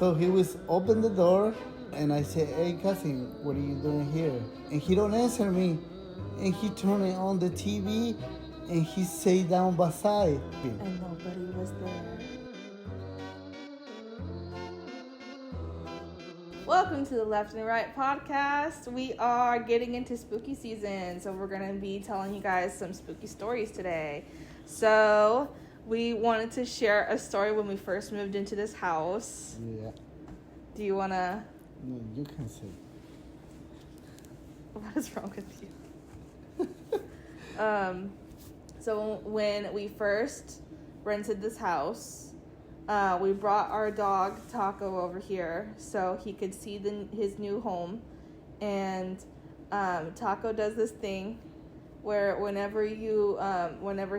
So he was open the door, and I said, "Hey, cousin, what are you doing here?" And he don't answer me, and he turned on the TV, and he sat down beside him. And nobody was there. Welcome to the Left and Right podcast. We are getting into spooky season, so we're going to be telling you guys some spooky stories today. So we wanted to share a story when we first moved into this house. Yeah. Do you want to... No, you can say. What is wrong with you? So when we first rented this house, we brought our dog Taco over here so he could see his new home. And Taco does this thing where whenever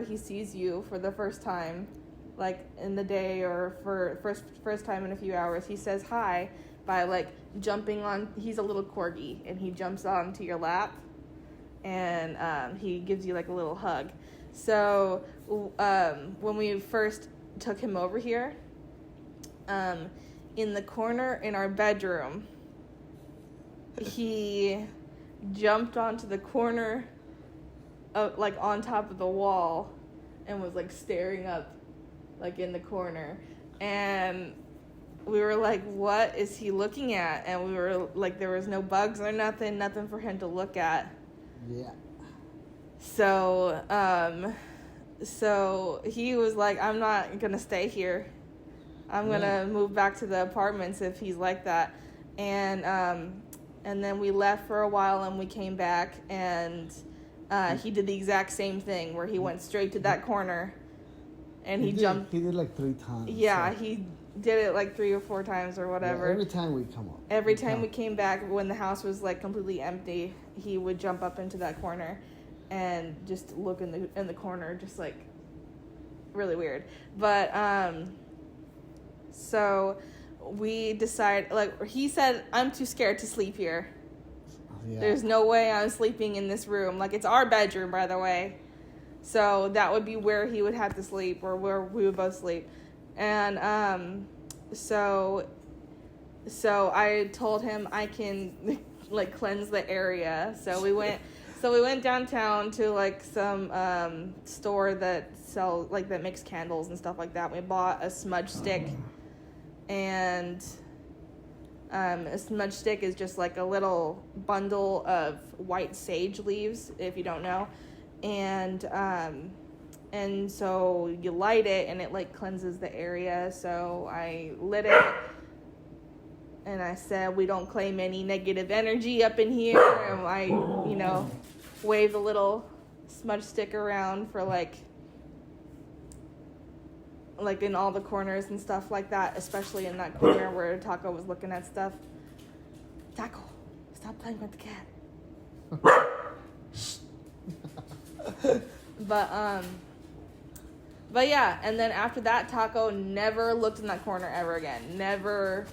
he sees you for the first time, like in the day or for first time in a few hours, he says hi by like jumping on. He's a little corgi, and he jumps onto your lap, and he gives you like a little hug. So when we first took him over here, in the corner in our bedroom, he jumped onto the corner of, like on top of the wall, and was like staring up like in the corner, and we were like, what is he looking at? And we were like, there was no bugs or nothing for him to look at. Yeah. So he was like, I'm not gonna stay here. I'm gonna move back to the apartments if he's like that. And then we left for a while, and we came back, and he did the exact same thing where he went straight to that corner, and he jumped. He did like 3 times. Yeah, so. he did it like 3 or 4 times or whatever. Yeah, every time we come up. Every time we came back, when the house was like completely empty, he would jump up into that corner and just look in the corner, just like really weird. But so we decided, like, he said, I'm too scared to sleep here. Yeah. There's no way I'm sleeping in this room. Like, it's our bedroom, by the way. So that would be where he would have to sleep, or where we would both sleep. And so I told him I can like cleanse the area. So we went downtown to like some store that makes candles and stuff like that. We bought a smudge stick, and a smudge stick is just like a little bundle of white sage leaves, if you don't know. And so you light it, and it like cleanses the area. So I lit it, and I said, we don't claim any negative energy up in here. And I, waved a little smudge stick around for like in all the corners and stuff like that, especially in that corner where Taco was looking at stuff. Taco, stop playing with the cat. But yeah, and then after that, Taco never looked in that corner ever again. Never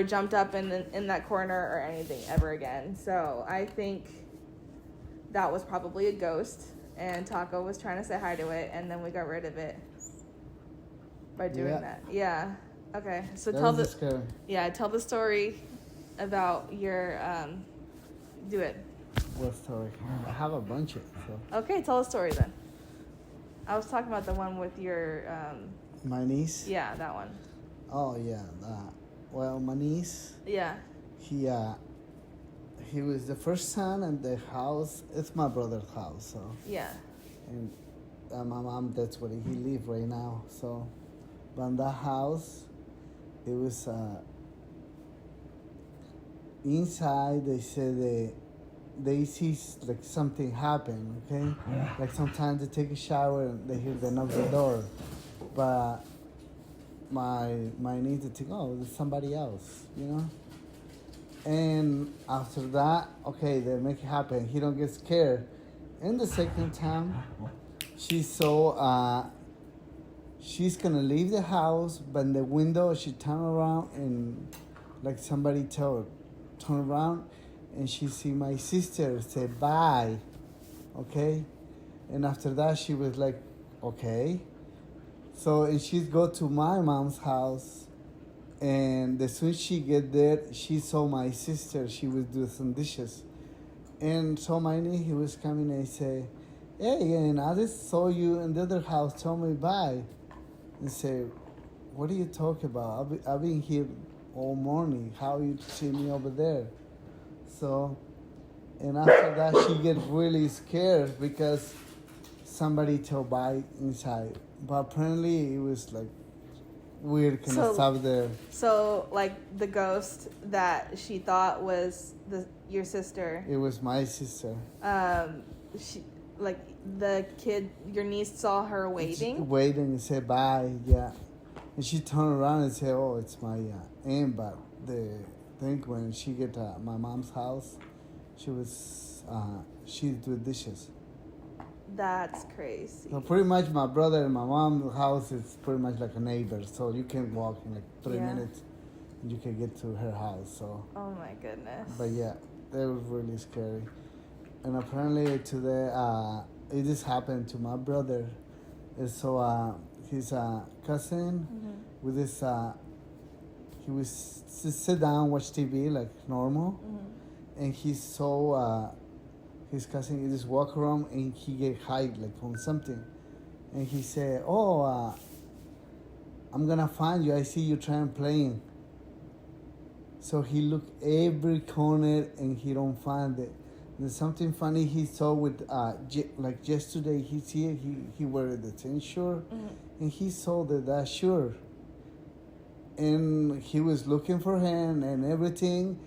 jumped up in that corner or anything ever again. So I think that was probably a ghost, and Taco was trying to say hi to it, and then we got rid of it by doing that. Yeah. Okay. So tell the story about your do it. What story? I have a bunch of so. Okay, tell a story then. I was talking about the one with your my niece? Yeah, that one. Oh yeah, that. Well, my niece. Yeah. He was the first son in the house. It's my brother's house, so. Yeah. And my mom, that's where he lives right now. So, but in that house, it was inside. They said they see like something happen. Okay, like sometimes they take a shower and they hear the knock the door, but my niece to think, oh, there's somebody else, And after that, okay, they make it happen. He don't get scared. And the second time, she saw she's gonna leave the house, but in the window she turned around and like somebody told her, turn around, and she see my sister say bye, okay? And after that, she was like, okay. So, and she'd go to my mom's house, And as soon as she get there, she saw my sister. She was doing some dishes. And so my niece, he was coming and say, hey, and I just saw you in the other house. Tell me bye. And say, what are you talking about? I've been here all morning. How you see me over there? So, and after that, she get really scared because somebody told bye inside. But apparently, it was like weird kind of stuff there. So, like the ghost that she thought was your sister. It was my sister. She like the kid, your niece saw her waiting. Waiting and said bye, yeah. And she turned around and said, "Oh, it's my aunt." But the thing when she get to my mom's house, she did dishes. That's crazy. So pretty much my brother and my mom's house is pretty much like a neighbor. So you can walk in like 3 minutes and you can get to her house. So. Oh my goodness. But yeah, that was really scary. And apparently today, it just happened to my brother. And so his cousin with his, he was just sit down, watch TV like normal. And he saw his cousin just walk around and he get hide like on something. And he said, oh, I'm gonna find you. I see you trying playing. So he looked every corner and he don't find it. There's something funny he saw with like yesterday. He wear the same shirt and he saw that shirt. And he was looking for him and everything.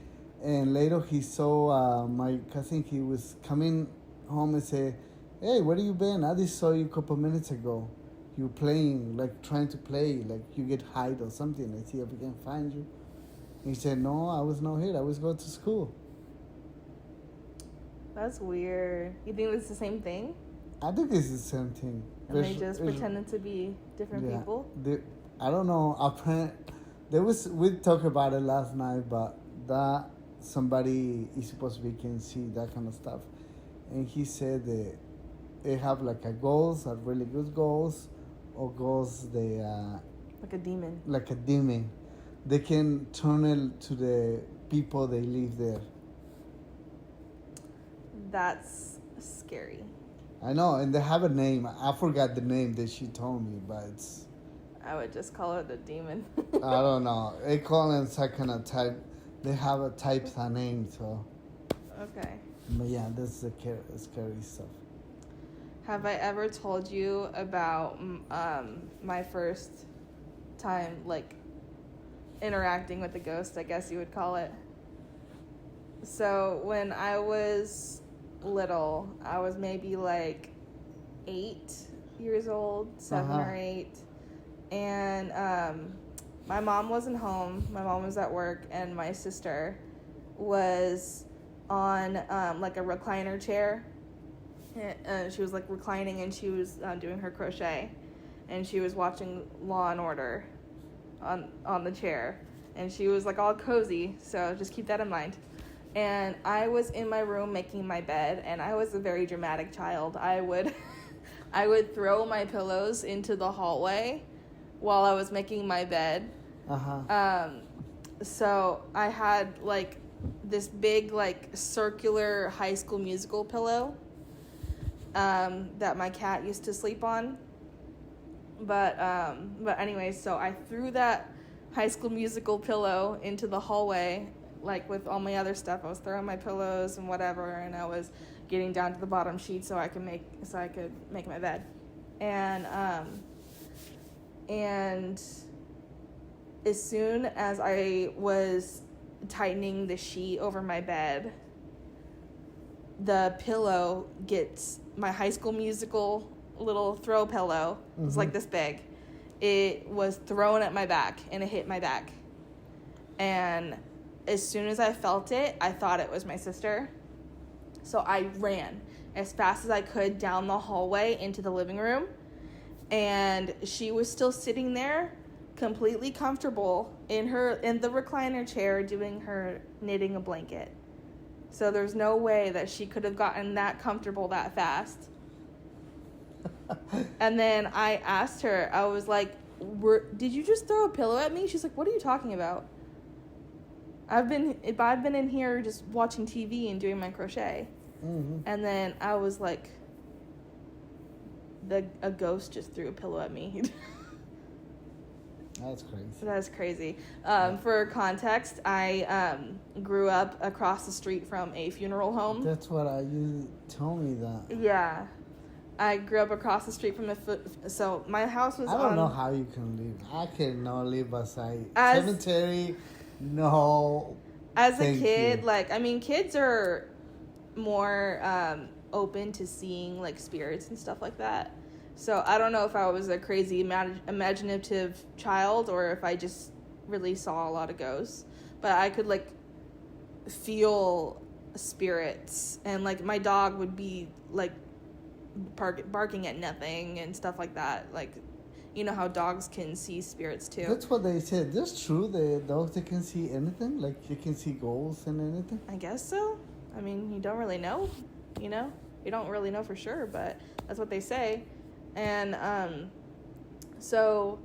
And later he saw my cousin. He was coming home and said, "Hey, where you been? I just saw you a couple minutes ago. You playing, like trying to play, like you get hide or something. I see if we can find you." He said, "No, I was not here. I was going to school." That's weird. You think it's the same thing? I think it's the same thing. And they just pretended to be different people? I don't know. We talked about it last night, but that somebody is supposed to be can see that kind of stuff. And he said that they have like a ghost, a really good ghost, or ghosts they like a demon. Like a demon. They can turn it to the people they live there. That's scary. I know, and they have a name. I forgot the name that she told me, but it's... I would just call her the demon. I don't know. They call them some kind of type. They have a type of name, so... Okay. But yeah, this is scary stuff. Have I ever told you about my first time, like, interacting with the ghost, I guess you would call it? So when I was little, I was maybe like 8 years old, 7 or 8, and my mom wasn't home. My mom was at work, and my sister was on like a recliner chair. She was like reclining, and she was doing her crochet, and she was watching Law and Order on the chair, and she was like all cozy. So just keep that in mind. And I was in my room making my bed, and I was a very dramatic child. I would throw my pillows into the hallway while I was making my bed. So I had like this big like circular High School Musical pillow that my cat used to sleep on. But anyway, so I threw that High School Musical pillow into the hallway, like with all my other stuff. I was throwing my pillows and whatever, and I was getting down to the bottom sheet so I could make my bed. And as soon as I was tightening the sheet over my bed, the pillow gets my High School Musical little throw pillow. It was like this big. It was thrown at my back, and it hit my back. And as soon as I felt it, I thought it was my sister. So I ran as fast as I could down the hallway into the living room. And she was still sitting there, completely comfortable in the recliner chair, doing her knitting a blanket. So there's no way that she could have gotten that comfortable that fast. And then I asked her, I was like, did you just throw a pillow at me? She's like, what are you talking about? I've been in here just watching TV and doing my crochet. Mm-hmm. And then I was like, a ghost just threw a pillow at me. That's crazy. That's crazy. For context, I grew up across the street from a funeral home. That's what you told me that. Yeah. I grew up across the street from so my house was I don't know how you can live. I cannot live beside cemetery. No. As a kid, kids are more open to seeing like spirits and stuff like that. So I don't know if I was a crazy imaginative child or if I just really saw a lot of ghosts. But I could like feel spirits, and like my dog would be like barking at nothing and stuff like that. Like, you know how dogs can see spirits too. That's what they said. That's true. The dogs, they can see anything. Like you can see ghosts and anything. I guess so. I mean, you don't really know. You know, you don't really know for sure, but that's what they say. And so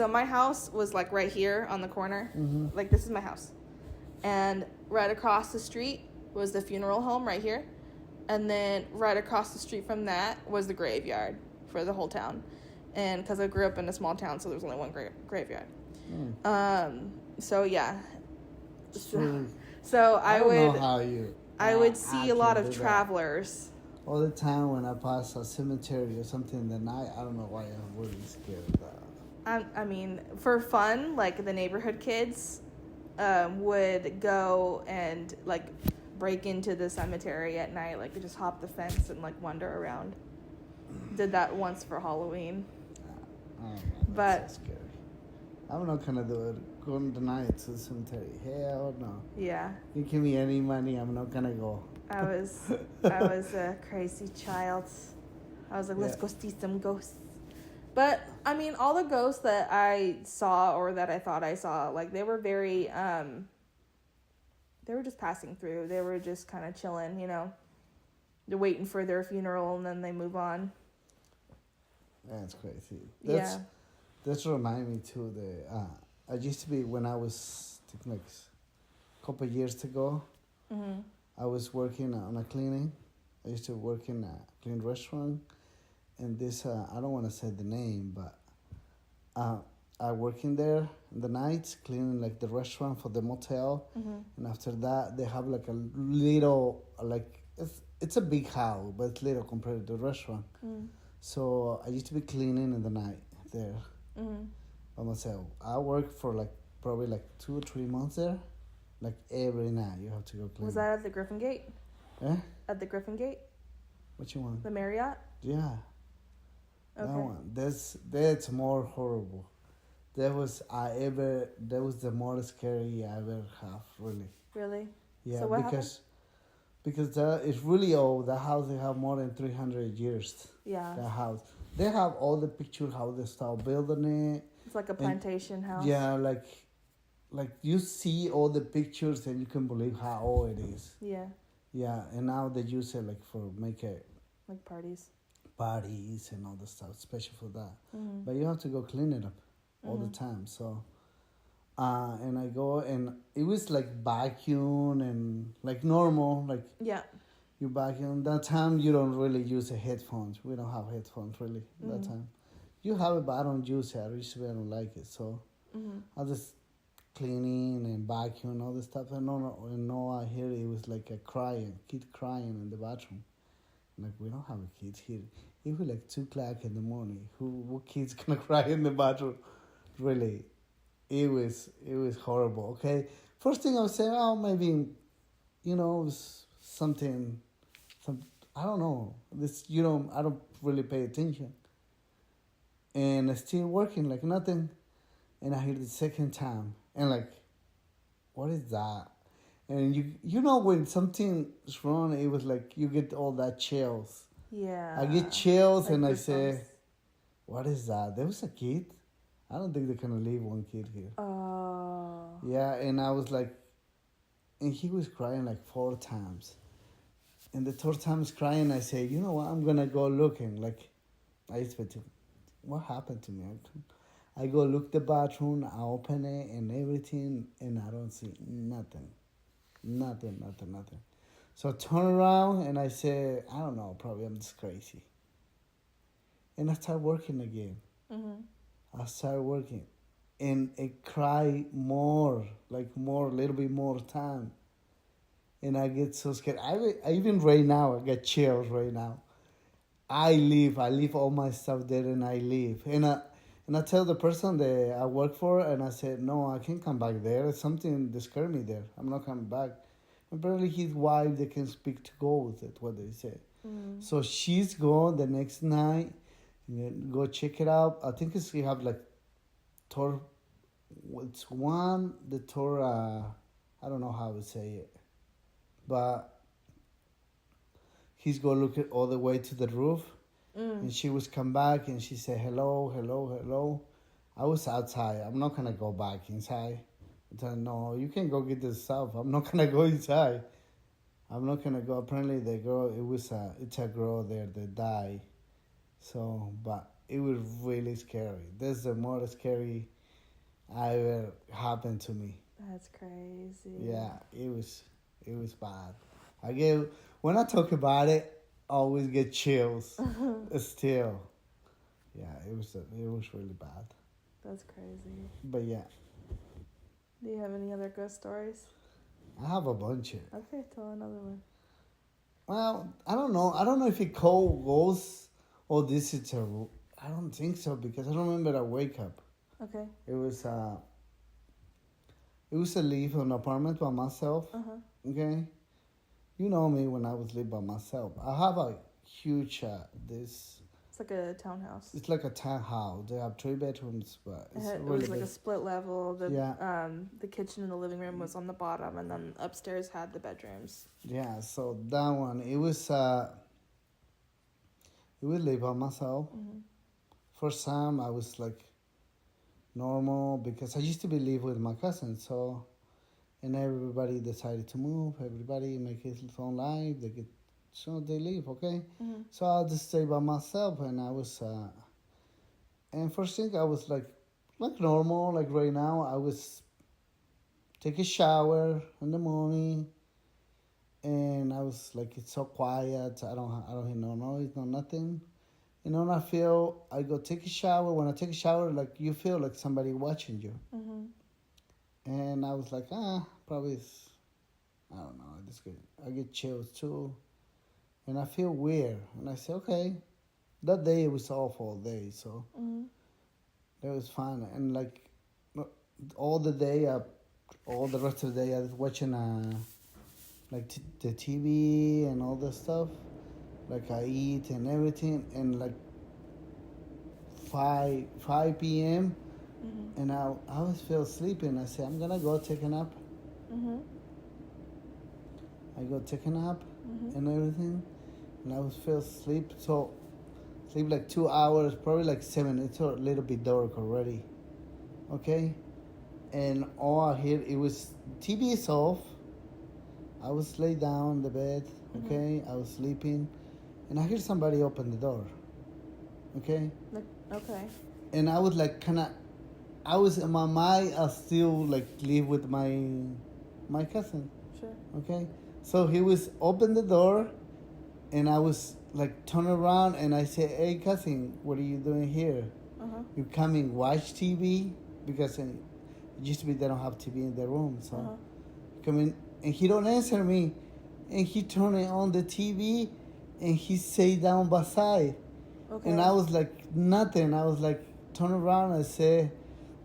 my house was like right here on the corner. Mm-hmm. Like this is my house, and right across the street was the funeral home right here, and then right across the street from that was the graveyard for the whole town. And because I grew up in a small town, so there's only one graveyard. So yeah. So I don't know how I would see a lot of travelers. All the time when I pass a cemetery or something in the night, I don't know why I'm really scared of that. I mean, for fun, like the neighborhood kids would go and like break into the cemetery at night, like just hop the fence and like wander around. Did that once for Halloween. I don't know, But that's so scary. I'm not gonna do it. Going tonight to the cemetery. Hell no. yeah, You give me any money, I'm not gonna go. I was a crazy child. I was like, let's go see some ghosts. But I mean, all the ghosts that I saw or that I thought I saw, like they were very they were just passing through. They were just kind of chilling, you know. They're waiting for their funeral and then they move on. That's crazy. That's remind me too. I used to be when I was like a couple of years ago. Mm-hmm. I was working on a cleaning. I used to work in a clean restaurant, and this I don't want to say the name, but I work in there in the nights cleaning like the restaurant for the motel, and after that they have like a little like it's a big house, but it's little compared to the restaurant. So I used to be cleaning in the night there by myself. I worked for like probably like 2 or 3 months there. Like every night you have to go clean. Was that at the Griffin Gate? Eh? At the Griffin Gate? What you want? The Marriott? Yeah. Okay. That one. That's more horrible. That was the more scary I ever have, really. Really? Yeah, so what because it's really old. The house, they have more than 300 years. Yeah. The house. They have all the pictures how they start building it. It's like a plantation house. Yeah, like you see all the pictures and you can believe how old it is. Yeah. Yeah, and now they use it like for like parties and all the stuff, especially for that. But you have to go clean it up all the time. So, and I go and it was like vacuum and like normal, like you vacuum. That time you don't really use the headphones. We don't have headphones really that time. You have it, but I don't use it. I don't like it. So I just cleaning and vacuum and all this stuff. And no, I hear it was like a kid crying in the bathroom. Like, we don't have a kid here. It was like 2 o'clock in the morning. What kid's gonna cry in the bathroom? Really, it was horrible. Okay, first thing I was saying, maybe, you know, it was something, I don't know. I don't really pay attention. And it's still working like nothing. And I hear the second time. And like, what is that? And you know when something is wrong, it was like you get all that chills. Yeah. I get chills like and I say, what is that? There was a kid? I don't think they're going to leave one kid here. Oh. Yeah, and I was like, and he was crying like 4 times. And the 3rd time he's crying, I say, you know what, I'm going to go looking. Like, I expected, what happened to me? I go look the bathroom, I open it and everything, and I don't see nothing. Nothing. So I turn around and I say, I don't know, probably I'm just crazy. And I start working again. I start working. And it cry more, a little bit more time. And I get so scared. I even right now, I get chills right now. I leave all my stuff there and I leave. And I tell the person that I work for, and I said, no, I can't come back there. Something that scared me there. I'm not coming back. Apparently his wife, they can speak to ghosts, that's what they say. So she's gone the next night, go check it out. I think it's, you have like Tor, it's one, the Torah, I don't know how to say it. But he's go look at all the way to the roof. And she was come back and she said, hello. I was outside. I'm not going to go back inside. I said, no, you can go get the stuff. I'm not going to go inside. I'm not going to go. Apparently the girl, it's a girl there that died. So, but it was really scary. This is the more scary ever happened to me. That's crazy. Yeah, it was bad. When I talk about it, I always get chills. Still, yeah, it was really bad. That's crazy. But yeah, Do you have any other ghost stories? I have a bunch of. Okay, tell another one. Well, I don't know. I don't know if it called ghosts or this is a. I don't think so because I don't remember I wake up. Okay. It was a leave an apartment by myself. Okay. You know me when I was living by myself. I have a huge this. It's like a townhouse. It's like a townhouse. They have 3 bedrooms, but it's It really was like big. a split level. Yeah. The kitchen and the living room was on the bottom, and then upstairs had the bedrooms. Yeah, so that one it was live by myself. First time I was like normal because I used to be live with my cousin, so and everybody decided to move. Everybody make his own life. They leave, okay? So I just stay by myself, and I was and first thing I was like normal, like right now I was take a shower in the morning. And I was like, it's so quiet. I don't hear no noise, no nothing. You know, and I go take a shower. When I take a shower, like you feel like somebody watching you. And I was like, probably it's, I don't know, it's good. I get chills too. And I feel weird. And I say, okay. That day it was awful day, so that was fine. And like all the rest of the day I was watching like the TV and all that stuff. Like I eat and everything, and like 5 p.m. And I always feel sleepy, and I say I'm gonna go take a nap. I go take a nap and everything, and I always feel sleep like 2 hours, probably like 7. It's a little bit dark already, okay. And all I hear it was TV is off. I was laid down on the bed, okay? I was sleeping, and I hear somebody open the door, okay? Okay. And I was like I was in my mind, I still like live with my cousin, Sure. okay? So he was open the door, and I was like turn around, and I said, hey cousin, what are you doing here? You coming watch TV? Because it used to be they don't have TV in their room, so come in. And he don't answer me. And he turn it on the TV and he say down by side. Okay. And I was like, nothing. I was like, turn around and say,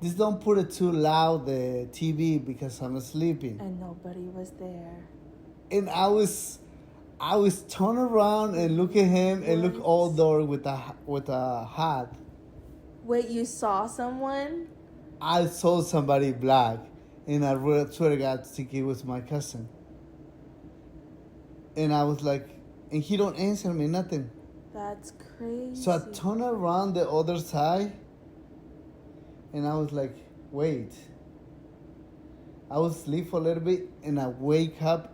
just don't put it too loud, the TV, because I'm sleeping. And nobody was there. And I was turn around and look at him and look all door with a hat. Wait, you saw someone? I saw somebody black. And I swear to God, think it was my cousin. And I was like, and he don't answer me, nothing. That's crazy. So I turn around the other side, and I was like, wait. I was asleep for a little bit, and I wake up,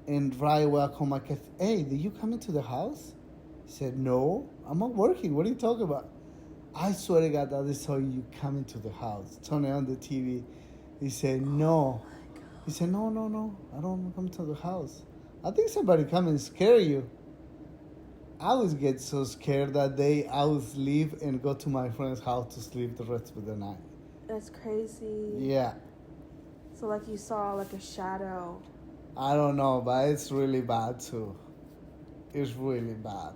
and right away I call my cousin, hey, did you come into the house? He said, no, I'm not working. What are you talking about? I swear to God, that I saw you coming to the house, turning on the TV. He said, no. He said, no, no, no. I don't come to the house. I think somebody come and scare you. I was get so scared that day. I would leave and go to my friend's house to sleep the rest of the night. That's crazy. Yeah. So like you saw like a shadow. I don't know, but it's really bad too. It's really bad.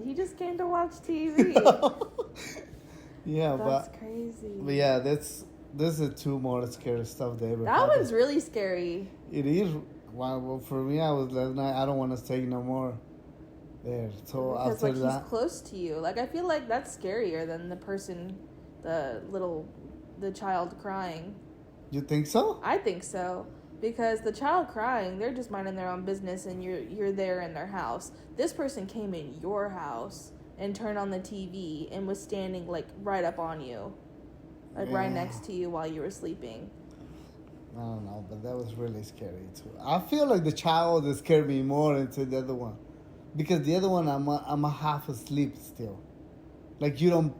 He just came to watch TV. Yeah, That's crazy. but yeah, this is two more scary stuff they ever That happened. one's really scary. It is. Well, for me, I was last night. I don't want to stay no more there. So Because after like that, he's close to you. Like I feel like that's scarier than the person, the child crying. you think so? I think so. Because the child crying, they're just minding their own business and you're there in their house. This person came in your house and turned on the TV and was standing like right up on you. Like right Yeah. next to you while you were sleeping. I don't know, but that was really scary too. I feel like the child that scared me more than the other one, because the other one I'm a half asleep still. Like you don't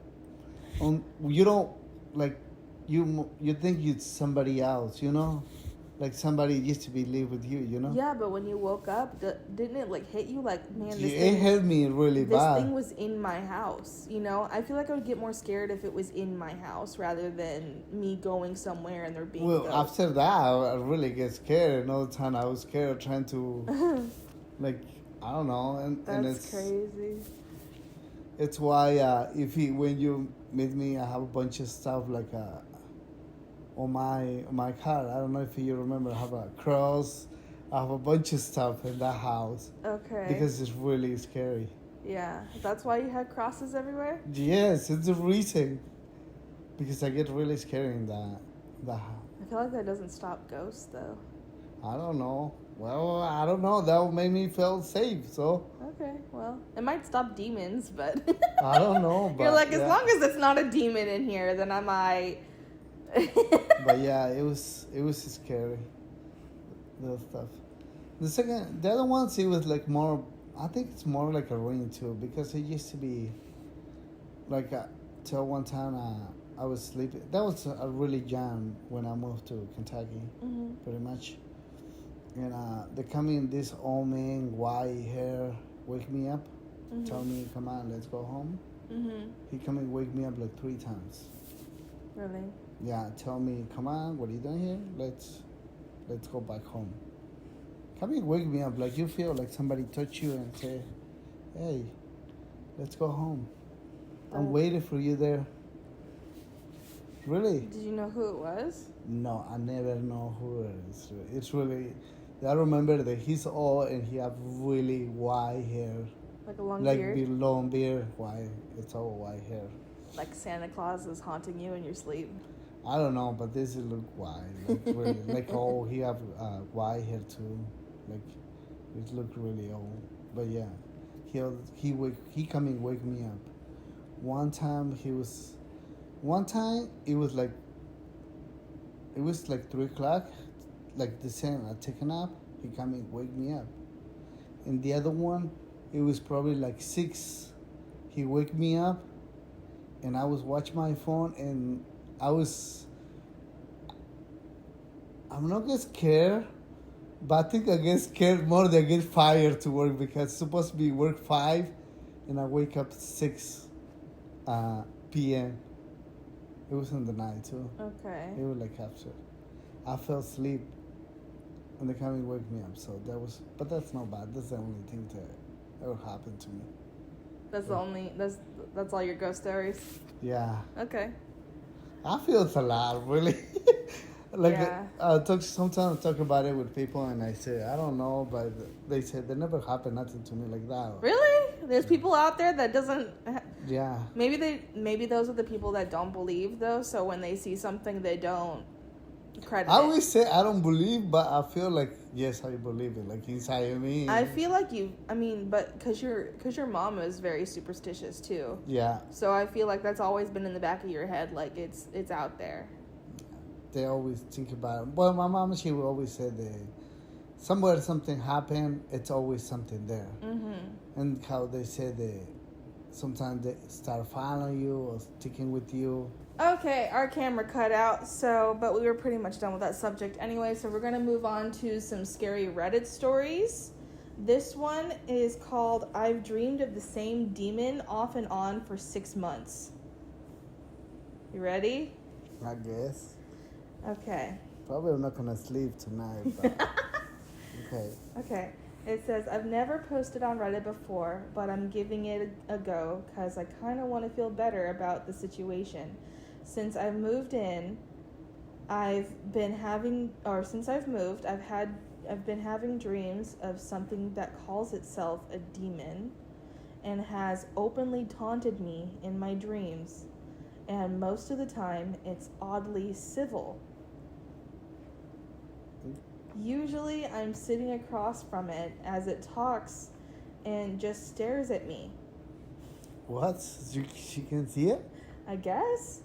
like you think it's somebody else, you know, like somebody used to be live with you, you know. Yeah, but when you woke up, didn't it like hit you like, man, this It thing, hurt me really this bad. thing was in my house, you know? I feel like I would get more scared if it was in my house rather than me going somewhere and there being Well, ghosts. after that, I really get scared. Another time, I was scared trying to, like, I don't know, and That's it's crazy. it's why when you meet me, I have a bunch of stuff like on my car. I don't know if you remember. I have a cross. I have a bunch of stuff in that house Okay. because it's really scary. Yeah, that's why you had crosses everywhere? Yes, it's the reason. Because I get really scared in that house. I feel like that doesn't stop ghosts, though. I don't know. Well, I don't know. That would make me feel safe. So Okay, well, it might stop demons, but... I don't know. But You're like, as yeah. long as it's not a demon in here, then I might... But yeah, it was scary. The stuff. The other ones, it was like more. I think it's more like a ring too, because it used to be like till one time I was sleeping. That was a really young when I moved to Kentucky, Mhm. pretty much. And they come in, this old man, white hair, wake me up, tell me, come on, let's go home. Mhm. He come and wake me up like 3 times. Really? Yeah, tell me, come on, what are you doing here? Let's go back home. Come and wake me up, like you feel like somebody touch you and say, hey, let's go home. I'm Oh. waiting for you there. Really? Did you know who it was? No, I never know who it is. It's really, I remember that he's old and he have really white hair. Like a long Like beard? long beard, white. It's all white hair. Like Santa Claus is haunting you in your sleep? I don't know, but this is look white. Like really, like oh, he have white hair too. Like it look really old. But yeah, he come and wake me up. One time it was like 3 o'clock, like the same. I take a nap. He come and wake me up. And the other one, it was probably like 6. He wake me up, and I was watching my phone, and I'm not get scared, but I think I get scared more than I get fired to work, because it's supposed to be work 5, and I wake up 6 p.m. It was in the night too. Okay. It was like after. I fell asleep, and they come and wake me up. So but that's not bad. That's the only thing that ever happened to me. That's the only, that's all your ghost stories? Yeah. Okay. I feel it's a lot, really. Like Yeah. sometimes I talk about it with people, and I say I don't know, but they say there never happened nothing to me like that. Really? There's people out there that doesn't... Yeah. Maybe those are the people that don't believe, though, so when they see something, they don't credit I it. always say I don't believe, but I feel like yes, I believe it. Like inside of me. I feel like but because your mom is very superstitious, too. Yeah. So I feel like that's always been in the back of your head, like it's out there. They always think about it. Well, my mom, she would always say that somewhere something happened, it's always something there. Mm-hmm. And how they say that sometimes they start following you or sticking with you. Okay, our camera cut out, but we were pretty much done with that subject anyway, so we're going to move on to some scary Reddit stories. This one is called I've Dreamed of the Same Demon Off and On for 6 months. You ready? I guess. Okay. Probably I'm not gonna sleep tonight, but okay. Okay. It says, I've never posted on Reddit before, but I'm giving it a go because I kind of want to feel better about the situation. Since I've moved in, I've been having dreams of something that calls itself a demon and has openly taunted me in my dreams. And most of the time, it's oddly civil. Usually, I'm sitting across from it as it talks and just stares at me. What? She can see it? I guess.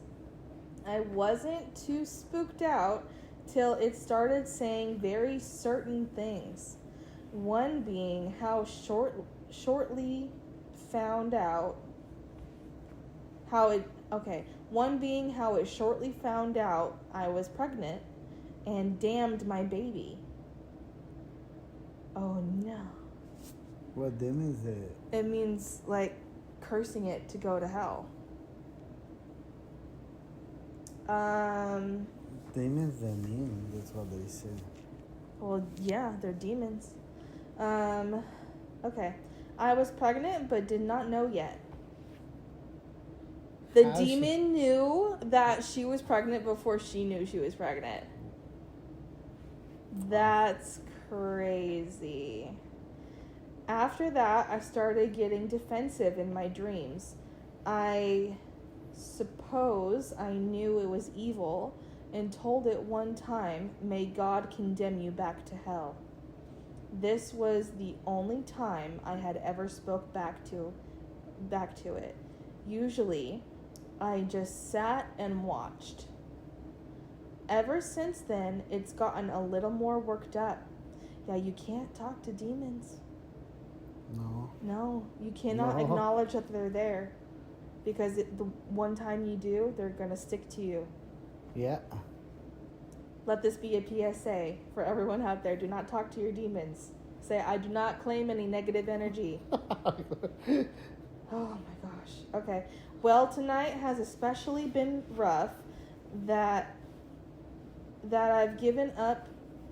I wasn't too spooked out till it started saying very certain things. One being how shortly found out I was pregnant and damned my baby. Oh no. What demon is it? It means like cursing it to go to hell. Demons are mean, that's what they say. Well, yeah, they're demons. Okay. I was pregnant but did not know yet. The demon knew that she was pregnant before she knew she was pregnant. That's crazy. After that, I started getting defensive in my dreams. I suppose I knew it was evil and told it one time, may God condemn you back to hell. This was the only time I had ever spoke back to it. Usually, I just sat and watched. Ever since then, it's gotten a little more worked up. Yeah, you can't talk to demons. No, you cannot acknowledge that they're there. Because the one time you do, they're going to stick to you. Yeah. Let this be a PSA for everyone out there. Do not talk to your demons. Say, I do not claim any negative energy. Oh my gosh. Okay. Well, tonight has especially been rough that I've given up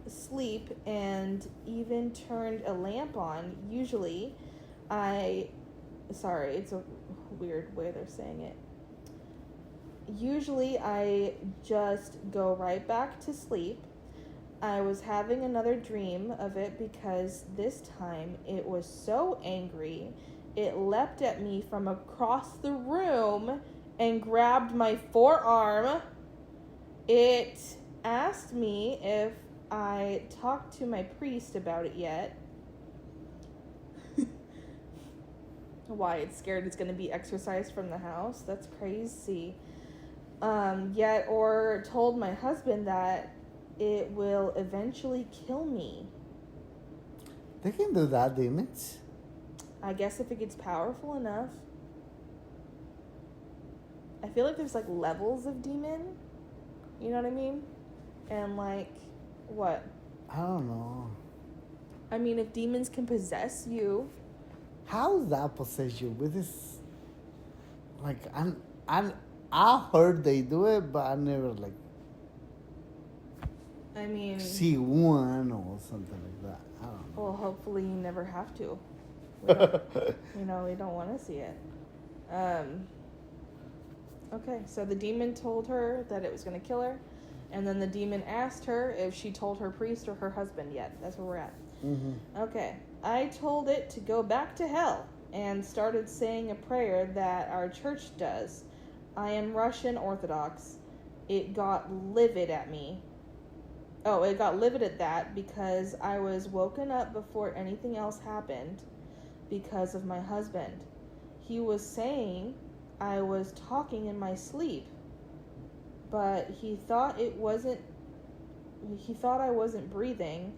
sleep and even turned a lamp on. Usually, sorry, it's a weird way they're saying it. Usually, I just go right back to sleep. I was having another dream of it because this time it was so angry, it leapt at me from across the room and grabbed my forearm. It asked me if I talked to my priest about it yet. Why, it's scared it's going to be exorcised from the house? That's crazy. Yet, or told my husband that it will eventually kill me. They can do that, demons. I guess if it gets powerful enough. I feel like there's like levels of demon. You know what I mean? And like, what? I don't know. I mean, if demons can possess you. How does that possess you with this? Like, I heard they do it, but I never like. I mean, see one or something like that. I don't know. Well, hopefully you never have to. We don't want to see it. Okay, so the demon told her that it was going to kill her, and then the demon asked her if she told her priest or her husband yet. That's where we're at. Mm-hmm. Okay, I told it to go back to hell and started saying a prayer that our church does. I am Russian Orthodox. It got livid at me. Oh, it got livid at that because I was woken up before anything else happened because of my husband. He was saying I was talking in my sleep, but he thought I wasn't breathing,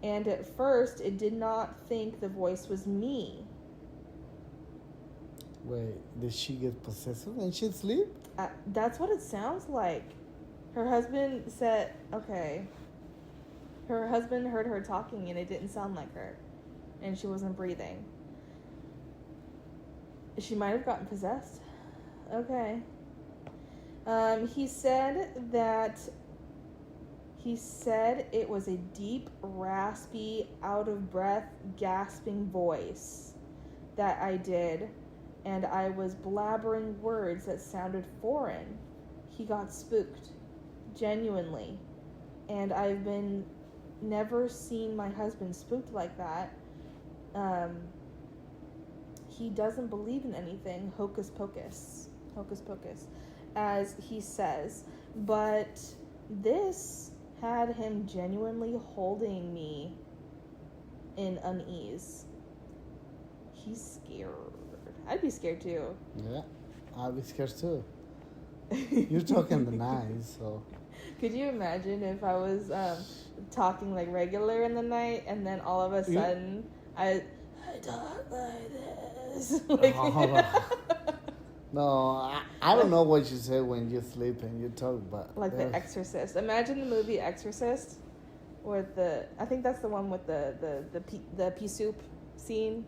and at first it did not think the voice was me. Wait, did she get possessed when she sleep? That's what it sounds like. Her husband said, okay. Her husband heard her talking and it didn't sound like her. And she wasn't breathing. She might have gotten possessed. Okay. He said it was a deep, raspy, out of breath, gasping voice that I did, and I was blabbering words that sounded foreign. He got spooked, genuinely, and I've never seen my husband spooked like that. He doesn't believe in anything, hocus pocus, as he says, but this had him genuinely holding me in unease. He's scared. I'd be scared too. Yeah, I'd be scared too. You're talking nice, so. Could you imagine if I was talking like regular in the night, and then all of a sudden I talk like this? Like, no, I don't know what you say when you sleep and you talk, but like The Exorcist. Imagine the movie Exorcist, with I think that's the one with the pea soup scene,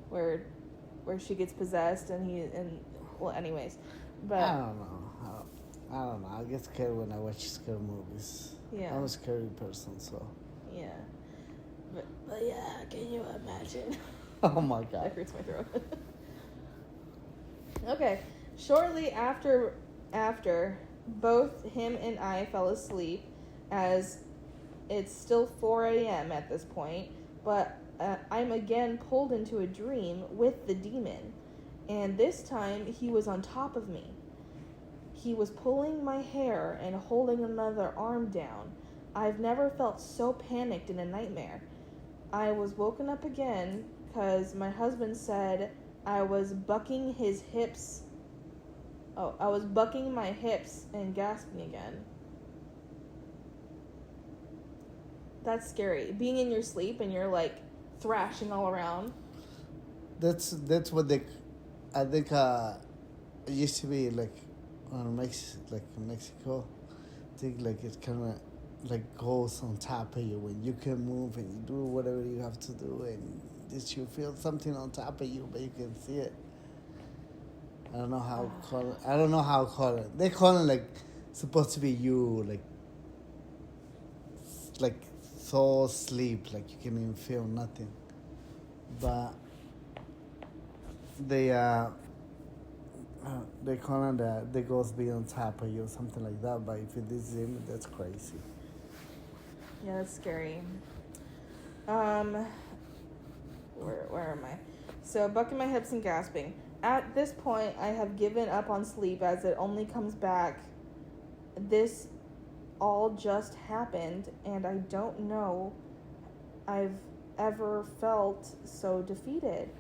where she gets possessed anyways, but I don't know. I get scared when I watch scary movies. Yeah. I'm a scary person, so. Yeah. But yeah, can you imagine? Oh my God. That hurts my throat. Okay. Shortly after both him and I fell asleep, as it's still 4 a.m. at this point, but I'm again pulled into a dream with the demon, and this time he was on top of me. He was pulling my hair and holding another arm down. I've never felt so panicked in a nightmare. I was woken up again because my husband said I was bucking his hips. Oh, I was bucking my hips and gasping again. That's scary. Being in your sleep and you're like thrashing all around. That's what I think it used to be like in Mexico. I think like it kind of like goes on top of you when you can move and you do whatever you have to do, and just you feel something on top of you, but you can see it. I don't know how to call it. They call it like supposed to be you like so asleep, like you can even feel nothing. But they call it that the ghost be on top of you, something like that. But if it is him, that's crazy. Yeah, that's scary. Where am I? So, bucking my hips and gasping. At this point, I have given up on sleep as it only comes back. This all just happened, and I don't know I've ever felt so defeated.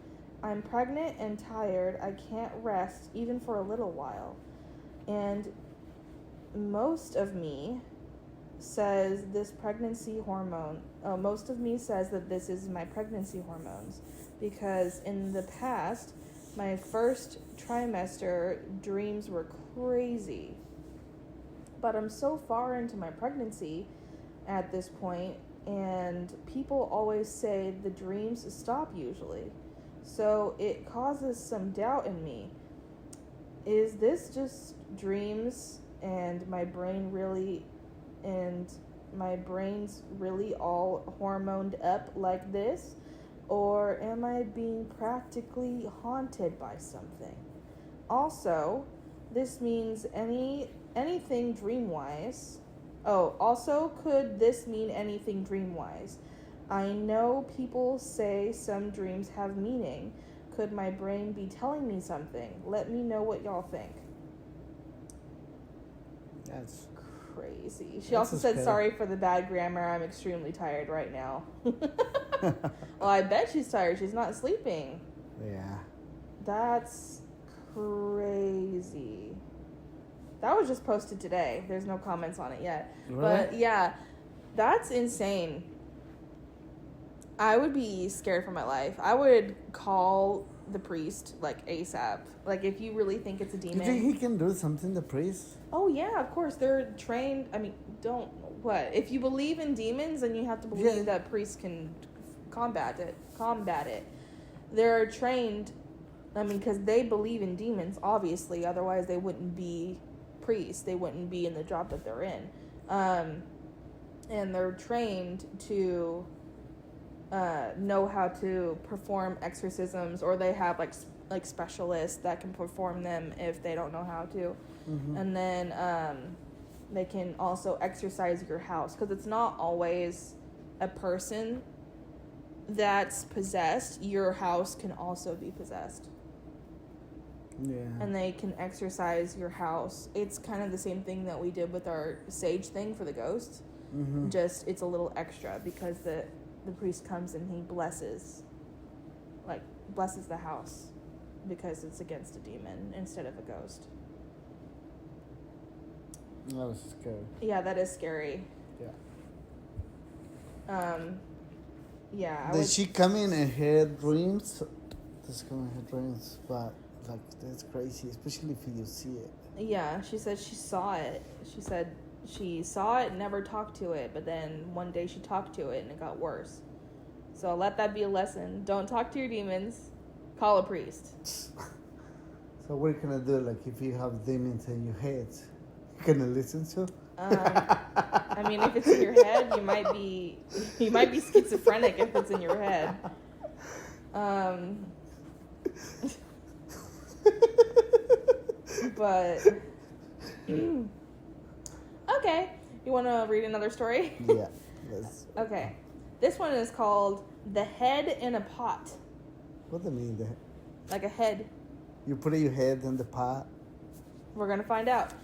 I'm pregnant and tired. I can't rest even for a little while. And most of me says that this is my pregnancy hormones, because in the past, my first trimester dreams were crazy. But I'm so far into my pregnancy at this point, and people always say the dreams stop usually. So it causes some doubt in me. Is this just dreams and my brain's really all hormoned up like this? Or am I being practically haunted by something? Also, this means anything dream-wise. Oh, also, could this mean anything dream-wise? I know people say some dreams have meaning. Could my brain be telling me something? Let me know what y'all think. That's crazy. She also said, sorry for the bad grammar. I'm extremely tired right now. Well, I bet she's tired. She's not sleeping. Yeah. That's crazy. That was just posted today. There's no comments on it yet. Really? But yeah, that's insane. I would be scared for my life. I would call the priest like ASAP. Like if you really think it's a You demon. think he can do something, the priest? Oh yeah, of course they're trained. I mean, don't what? If you believe in demons, then you have to believe that priests can combat it. They're trained. I mean, because they believe in demons, obviously. Otherwise, they wouldn't be priests. They wouldn't be in the job that they're in. And they're trained to know how to perform exorcisms, or they have like specialists that can perform them if they don't know how to. Mm-hmm. And then they can also exorcise your house, because it's not always a person that's possessed. Your house can also be possessed. Yeah. And they can exorcise your house. It's kind of the same thing that we did with our sage thing for the ghosts. Mm-hmm. Just it's a little extra, because the priest comes and he blesses the house, because it's against a demon instead of a ghost. That was scary. Yeah, that is scary. Yeah. Yeah. Did she come in and her dreams? This come in her dreams, but like that's crazy, especially if you see it. Yeah, she said she saw it. She said she saw it, never talked to it, but then one day she talked to it and it got worse. So let that be a lesson. Don't talk to your demons. Call a priest. So what are you gonna do? Like if you have demons in your head, you gonna listen to? I mean, if it's in your head, you might be schizophrenic if it's in your head. But okay, you want to read another story? Yeah. Yes. Okay, this one is called "The Head in a Pot." What do you mean that? Like a head. You put your head in the pot. We're gonna find out.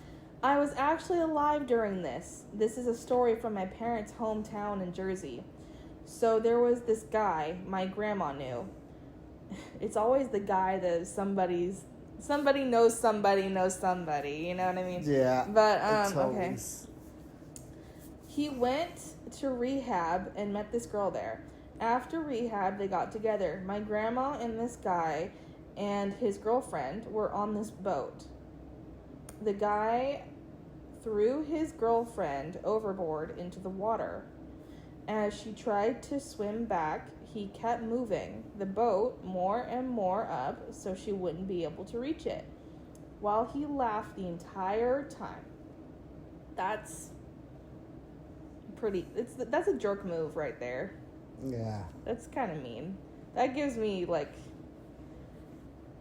I was actually alive during this. This is a story from my parents' hometown in Jersey. So there was this guy my grandma knew. It's always the guy that somebody knows somebody, you know what I mean? Yeah. But it's okay. always... He went to rehab and met this girl there. After rehab, they got together. My grandma and this guy and his girlfriend were on this boat. The guy threw his girlfriend overboard into the water. As she tried to swim back, he kept moving the boat more and more up so she wouldn't be able to reach it, while he laughed the entire time. That's a jerk move right there. Yeah. That's kind of mean. That gives me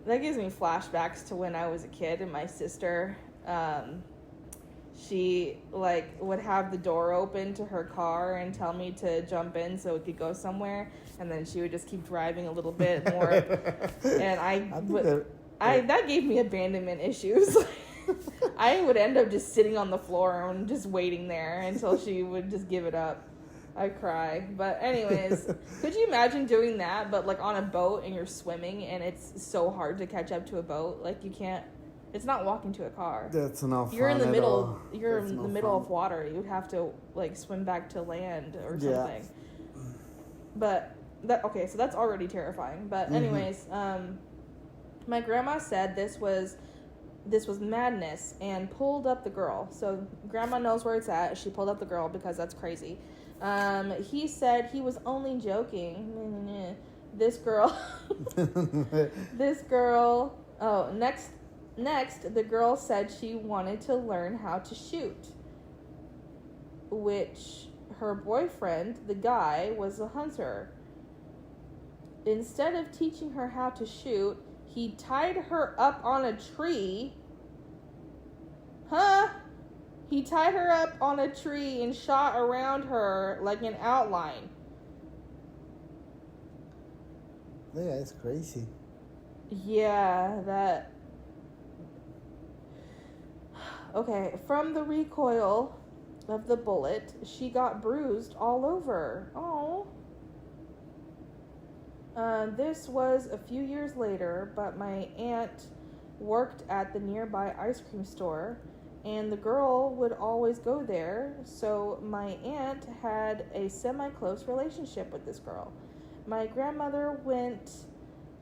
flashbacks to when I was a kid and my sister, she would have the door open to her car and tell me to jump in so it could go somewhere, and then she would just keep driving a little bit more, and that gave me abandonment issues. I would end up just sitting on the floor and just waiting there until she would just give it up. I'd cry. But anyways, could you imagine doing that, but like on a boat and you're swimming and it's so hard to catch up to a boat? Like you can't, it's not walking to a car. That's not You're fun in the at middle, all. you're That's in the no middle fun. of water. You'd have to like swim back to land or Yeah. something. But okay, so that's already terrifying. But anyways, my grandma said this was madness and pulled up the girl. So grandma knows where it's at. She pulled up the girl because that's crazy. He said he was only joking. This girl, oh, next, the girl said she wanted to learn how to shoot, which her boyfriend, the guy, was a hunter. Instead of teaching her how to shoot, he tied her up on a tree. He tied her up on a tree and shot around her like an outline. Yeah, it's crazy. Yeah, that... Okay, from the recoil of the bullet, she got bruised all over. Oh. This was a few years later, but my aunt worked at the nearby ice cream store, and the girl would always go there, so my aunt had a semi-close relationship with this girl. My grandmother went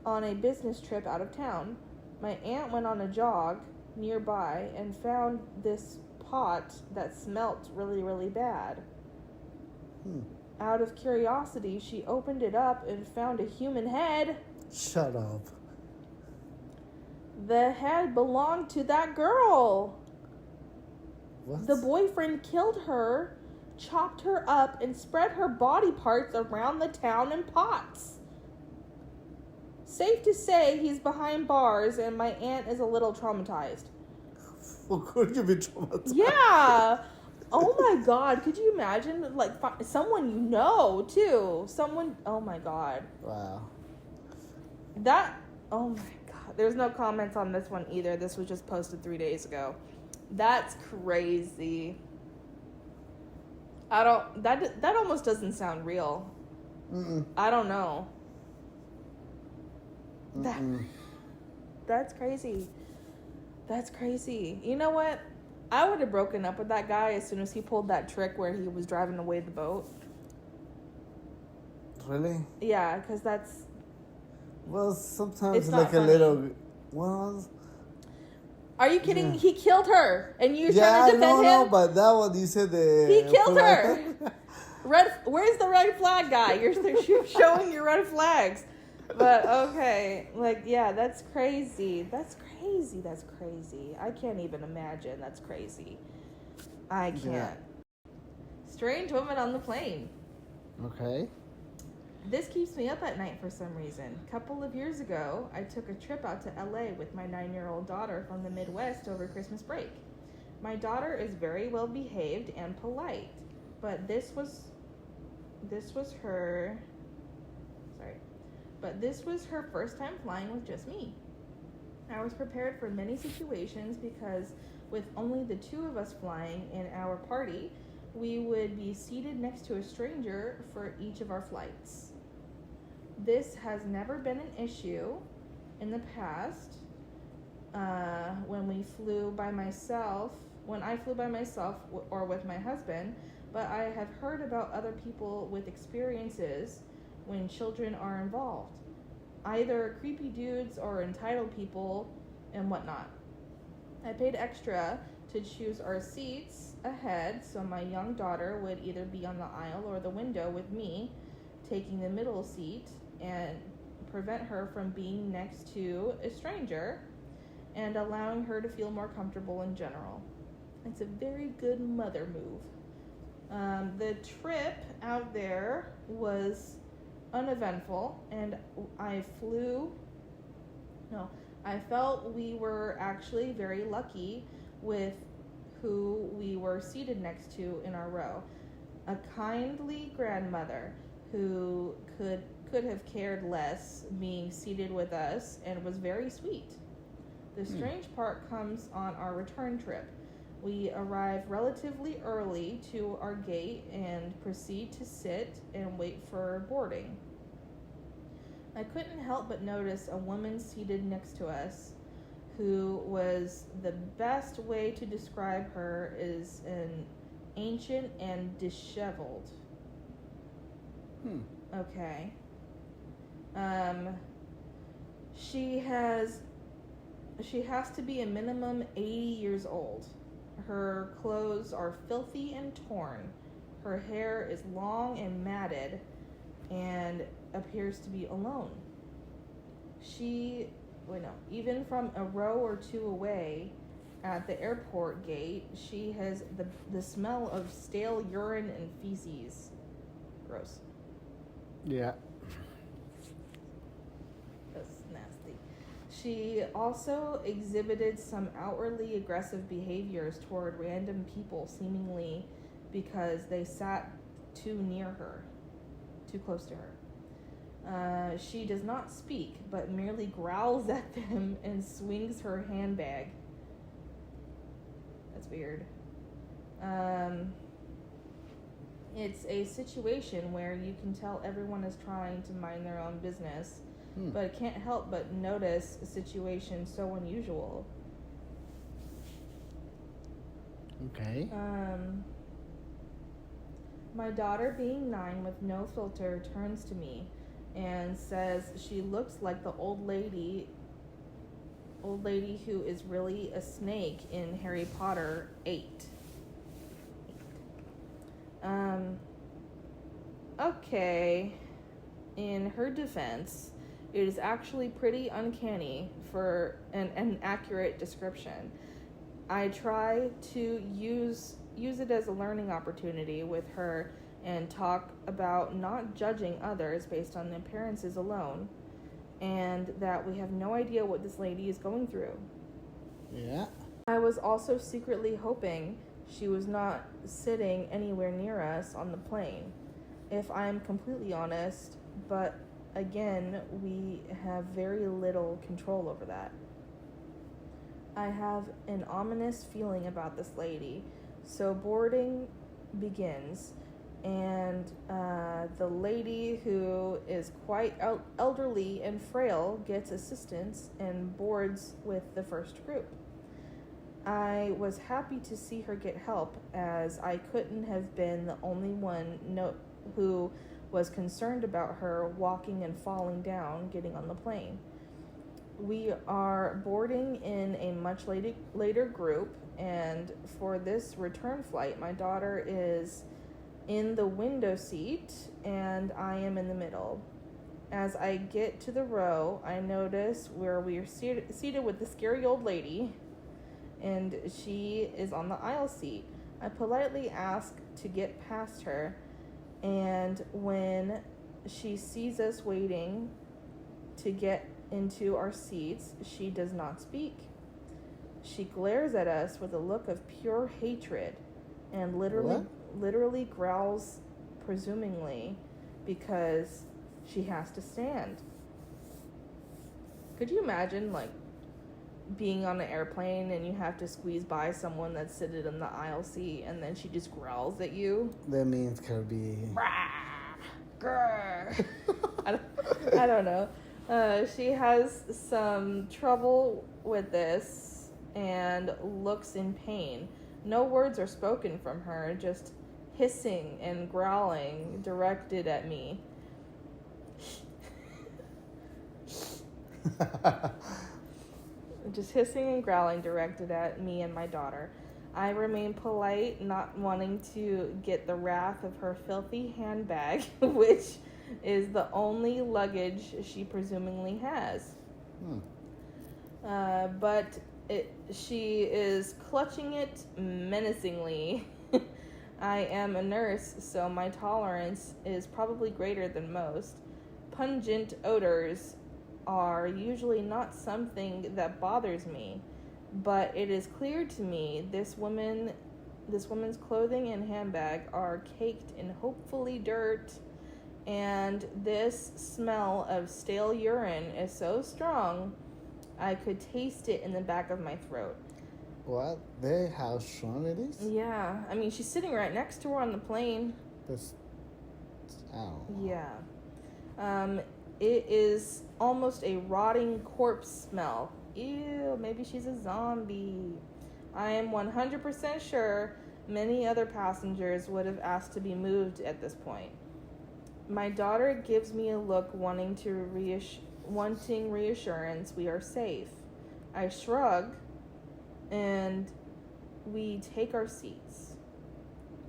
on a business trip out of town. My aunt went on a jog nearby and found this pot that smelt really, really bad. Out of curiosity, she opened it up and found a human head. Shut up. The head belonged to that girl. What? The boyfriend killed her, chopped her up, and spread her body parts around the town in pots. Safe to say he's behind bars, and my aunt is a little traumatized. Well, could you be traumatized? Yeah. Oh my God. Could you imagine, like, someone you know, too? Someone, oh my God. Wow. Oh my God. There's no comments on this one either. This was just posted 3 days ago. That's crazy. That almost doesn't sound real. I don't know. That's crazy. That's crazy. You know what? I would have broken up with that guy as soon as he pulled that trick where he was driving away the boat. Really? Yeah, because that's... Well, sometimes It's not like a funny. little... Well... Are you kidding? Yeah. He killed her, and you're Yeah, trying to defend him? no, but that one, you said the... He killed her. Where's the red flag guy? You're showing your red flags. But, okay. Like, yeah, that's crazy. That's crazy. That's crazy. I can't even imagine. That's crazy. I can't. Yeah. Strange woman on the plane. Okay. This keeps me up at night for some reason. A couple of years ago, I took a trip out to LA with my 9-year-old daughter from the Midwest over Christmas break. My daughter is very well behaved and polite, but this was her first time flying with just me. I was prepared for many situations because with only the two of us flying in our party, we would be seated next to a stranger for each of our flights. This has never been an issue in the past when I flew by myself or with my husband, but I have heard about other people with experiences when children are involved, either creepy dudes or entitled people and whatnot. I paid extra to choose our seats ahead so my young daughter would either be on the aisle or the window with me, taking the middle seat and prevent her from being next to a stranger and allowing her to feel more comfortable in general. It's a very good mother move. The trip out there was uneventful, and I felt we were actually very lucky with who we were seated next to in our row. A kindly grandmother who could have cared less being seated with us and was very sweet. The strange part comes on our return trip. We arrive relatively early to our gate and proceed to sit and wait for boarding. I couldn't help but notice a woman seated next to us who was, the best way to describe her is an ancient and disheveled. Okay. She has to be a minimum 80 years old. Her clothes are filthy and torn. Her hair is long and matted and appears to be alone. Even from a row or two away at the airport gate, she has the smell of stale urine and feces. Gross. Yeah. That's nasty. She also exhibited some outwardly aggressive behaviors toward random people, seemingly because they sat too close to her. She does not speak, but merely growls at them and swings her handbag. That's weird. It's a situation where you can tell everyone is trying to mind their own business, but can't help but notice a situation so unusual. Okay. My daughter, being 9 with no filter, turns to me and says she looks like the old lady who is really a snake in Harry Potter 8. Okay. In her defense, it is actually pretty uncanny for an accurate description. I try to use it as a learning opportunity with her and talk about not judging others based on appearances alone, and that we have no idea what this lady is going through. Yeah. I was also secretly hoping she was not sitting anywhere near us on the plane, if I'm completely honest, but again, we have very little control over that. I have an ominous feeling about this lady, so boarding begins, and the lady, who is quite elderly and frail, gets assistance and boards with the first group. I was happy to see her get help, as I couldn't have been the only one who was concerned about her walking and falling down getting on the plane. We are boarding in a much later group, and for this return flight, my daughter is in the window seat and I am in the middle. As I get to the row, I notice where we are seated with the scary old lady, and she is on the aisle seat. I politely ask to get past her, and when she sees us waiting to get into our seats, she does not speak. She glares at us with a look of pure hatred and literally growls, presumably because she has to stand. Could you imagine, like, being on an airplane and you have to squeeze by someone that's sitting in the aisle seat, and then she just growls at you? That means Kirby. I don't know. She has some trouble with this and looks in pain. No words are spoken from her, just hissing and growling directed at me. Just hissing and growling directed at me and my daughter. I remain polite, not wanting to get the wrath of her filthy handbag, which is the only luggage she presumably has. But she is clutching it menacingly. I am a nurse, so my tolerance is probably greater than most. Pungent odors are usually not something that bothers me, but it is clear to me this woman's clothing and handbag are caked in hopefully dirt, and this smell of stale urine is so strong I could taste it in the back of my throat. What? How strong it is? Yeah, I mean, she's sitting right next to her on the plane. Yeah. It is almost a rotting corpse smell. Ew, maybe she's a zombie. I am 100% sure many other passengers would have asked to be moved at this point. My daughter gives me a look wanting reassurance we are safe. I shrug, and we take our seats.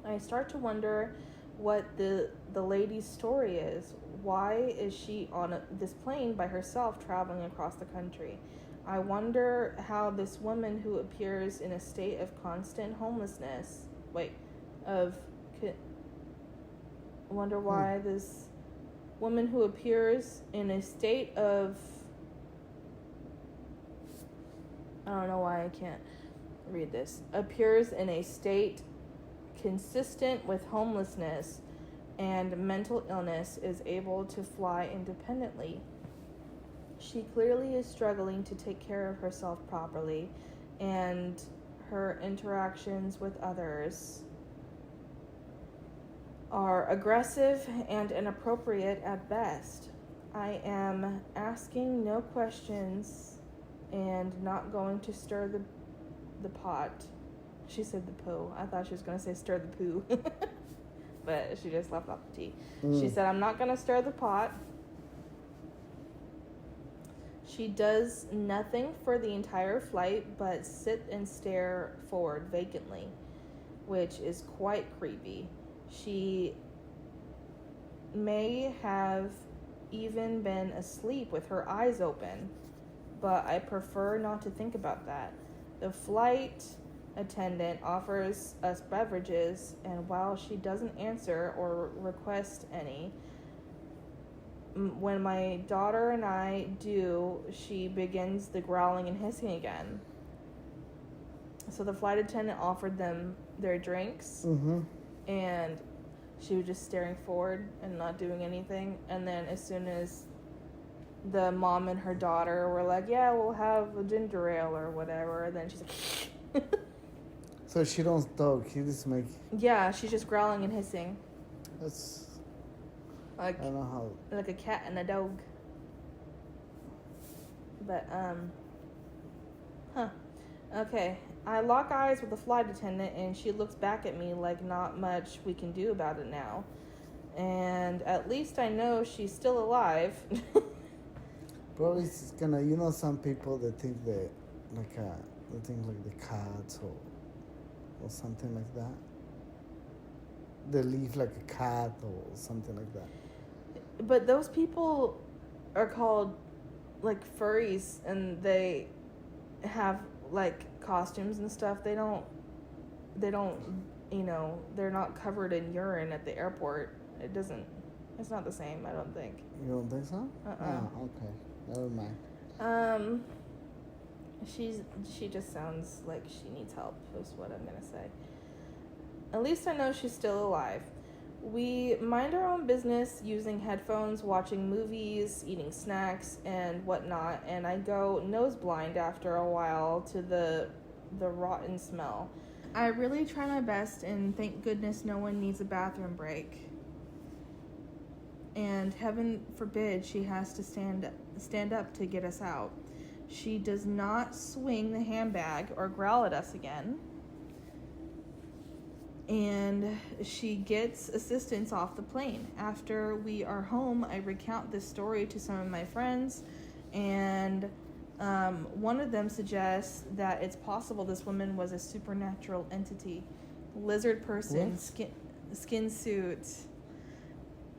I start to wonder what the lady's story is. Why is she on this plane by herself traveling across the country? I wonder how this woman who appears in a state of constant homelessness... wonder why this woman who appears in a state of... I don't know why I can't read this. Appears in a state consistent with homelessness and mental illness is able to fly independently. She clearly is struggling to take care of herself properly, and her interactions with others are aggressive and inappropriate at best. I am asking no questions and not going to stir the pot. She said the poo. I thought she was going to say stir the poo. But she just left off the T. She said, I'm not going to stir the pot. She does nothing for the entire flight but sit and stare forward vacantly, which is quite creepy. She may have even been asleep with her eyes open, but I prefer not to think about that. The flight attendant offers us beverages, and while she doesn't answer or request any, when my daughter and I do, she begins the growling and hissing again. So the flight attendant offered them their drinks, and she was just staring forward and not doing anything. And then as soon as the mom and her daughter were like, yeah, we'll have a ginger ale or whatever, and then she's like... So she don't talk. She just make... Yeah, she's just growling and hissing. That's... Like, I don't know how... like a cat and a dog. But, okay. I lock eyes with the flight attendant, and she looks back at me like not much we can do about it now. And at least I know she's still alive. Probably it's gonna... You know some people that think that... They think like the cats or something like that. They leave like a cat or something like that. But those people are called, like, furries, and they have, like, costumes and stuff. They don't, you know, they're not covered in urine at the airport. It's not the same, I don't think. You don't think so? Oh, okay. Never mind. She just sounds like she needs help, is what I'm gonna say. At least I know she's still alive. We mind our own business using headphones, watching movies, eating snacks, and whatnot, and I go nose blind after a while to the rotten smell. I really try my best, and thank goodness no one needs a bathroom break. And heaven forbid she has to stand up to get us out. She does not swing the handbag or growl at us again. And she gets assistance off the plane. After we are home, I recount this story to some of my friends, and one of them suggests that it's possible this woman was a supernatural entity, lizard person, skin suit,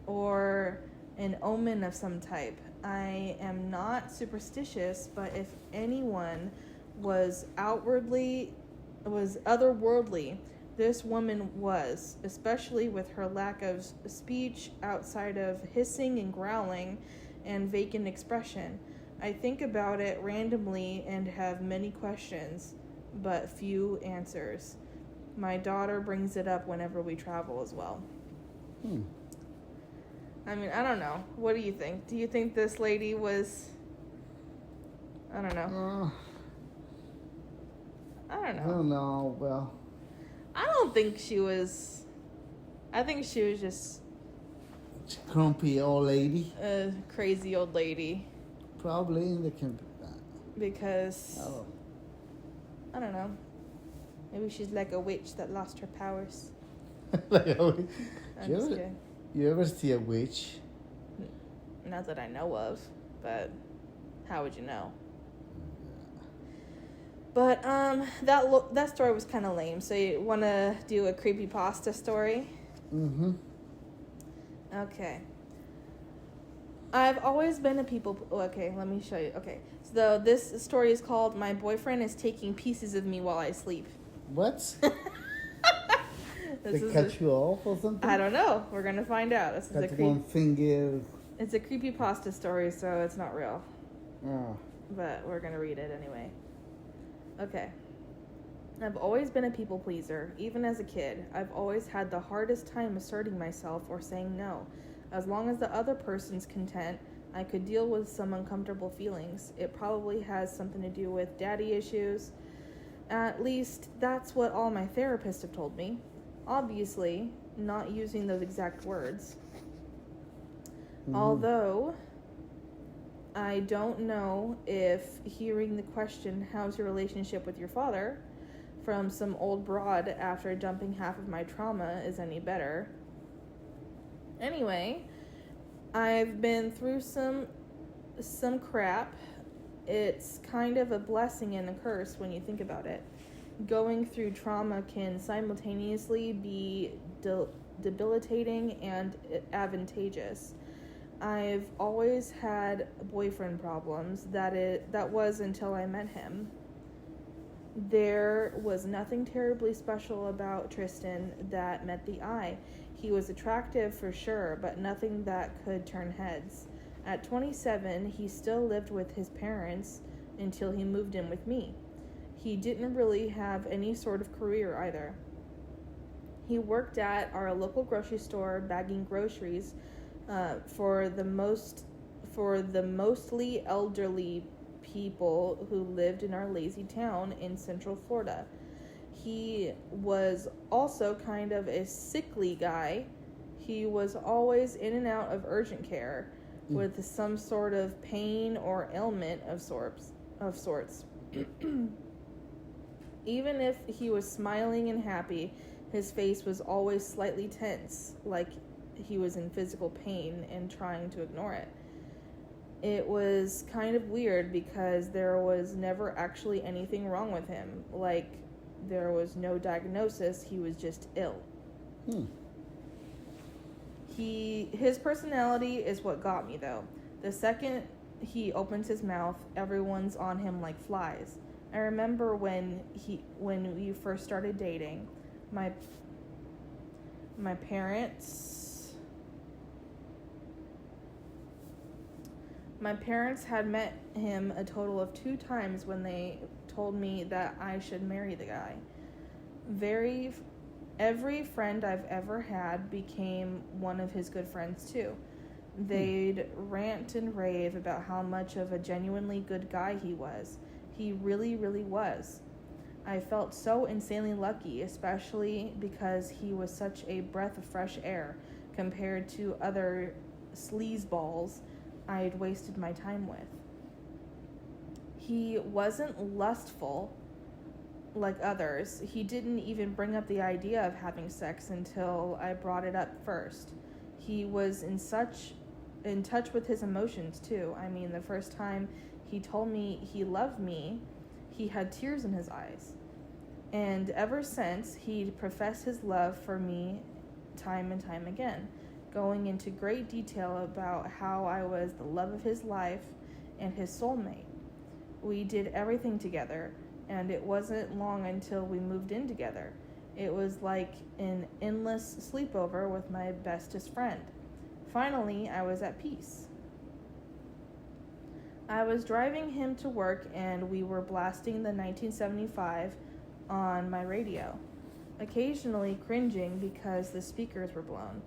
or an omen of some type. I am not superstitious, but if anyone was otherworldly, this woman was, especially with her lack of speech outside of hissing and growling and vacant expression. I think about it randomly and have many questions, but few answers. My daughter brings it up whenever we travel as well. I mean, I don't know. What do you think? Do you think this lady was... I don't know. I don't know. I don't know. Well... I don't think she was... I think she was just... grumpy old lady. A crazy old lady. Probably. They can... Because... I don't know. Maybe she's like a witch that lost her powers. Like a witch. I'm just kidding. You ever see a witch? Not that I know of, but how would you know? But that story was kind of lame. So you want to do a creepypasta story? Mm-hmm. Okay. I've always been a people... okay, let me show you. Okay. So this story is called My Boyfriend is Taking Pieces of Me While I Sleep. What? They cut you off or something? I don't know. We're going to find out. This is one finger. It's a creepypasta story, so it's not real. Oh. But we're going to read it anyway. Okay. I've always been a people pleaser, even as a kid. I've always had the hardest time asserting myself or saying no. As long as the other person's content, I could deal with some uncomfortable feelings. It probably has something to do with daddy issues. At least, that's what all my therapists have told me. Obviously, not using those exact words. Although, I don't know if hearing the question, how's your relationship with your father, from some old broad after dumping half of my trauma is any better. Anyway, I've been through some crap it's kind of a blessing and a curse when you think about it. Going through trauma can simultaneously be debilitating and advantageous. I've always had boyfriend problems. That was until I met him. There was nothing terribly special about Tristan that met the eye. He was attractive for sure, but nothing that could turn heads. At 27, he still lived with his parents until he moved in with me. He didn't really have any sort of career either. He worked at our local grocery store bagging groceries for the mostly elderly people who lived in our lazy town in Central Florida. He was also kind of a sickly guy. He was always in and out of urgent care with some sort of pain or ailment of sorts. Even if he was smiling and happy, his face was always slightly tense, like he was in physical pain and trying to ignore it. It was kind of weird because there was never actually anything wrong with him. Like, there was no diagnosis, he was just ill. His personality is what got me, though. The second he opens his mouth, everyone's on him like flies. I remember when we first started dating, my parents had met him a total of 2 times when they told me that I should marry the guy. Every friend I've ever had became one of his good friends too. They'd rant and rave about how much of a genuinely good guy he was. He really, really was. I felt so insanely lucky, especially because he was such a breath of fresh air compared to other sleazeballs I'd wasted my time with. He wasn't lustful like others. He didn't even bring up the idea of having sex until I brought it up first. He was in touch with his emotions too. I mean, the first time he told me he loved me, he had tears in his eyes. And ever since, he'd professed his love for me time and time again, going into great detail about how I was the love of his life and his soulmate. We did everything together, and it wasn't long until we moved in together. It was like an endless sleepover with my bestest friend. Finally, I was at peace. I was driving him to work, and we were blasting the 1975 on my radio, occasionally cringing because the speakers were blown.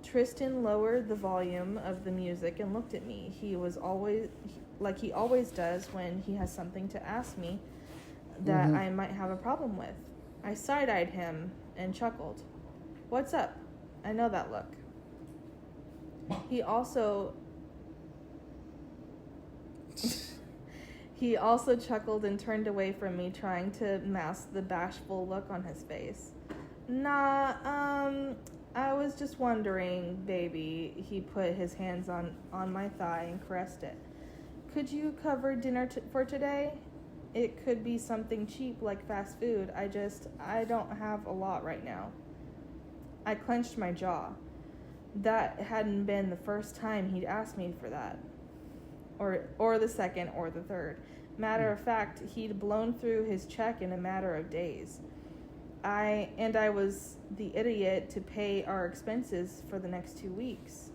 Tristan lowered the volume of the music and looked at me. He was always, like he always does when he has something to ask me that I might have a problem with. I side-eyed him and chuckled. "What's up? I know that look." He also chuckled and turned away from me, trying to mask the bashful look on his face. "Nah, I was just wondering, baby." He put his hands on my thigh and caressed it. "Could you cover dinner for today? It could be something cheap like fast food. I don't have a lot right now." I clenched my jaw. That hadn't been the first time he'd asked me for that. Or the second or the third. Matter of fact, he'd blown through his check in a matter of days. I was the idiot to pay our expenses for the next 2 weeks.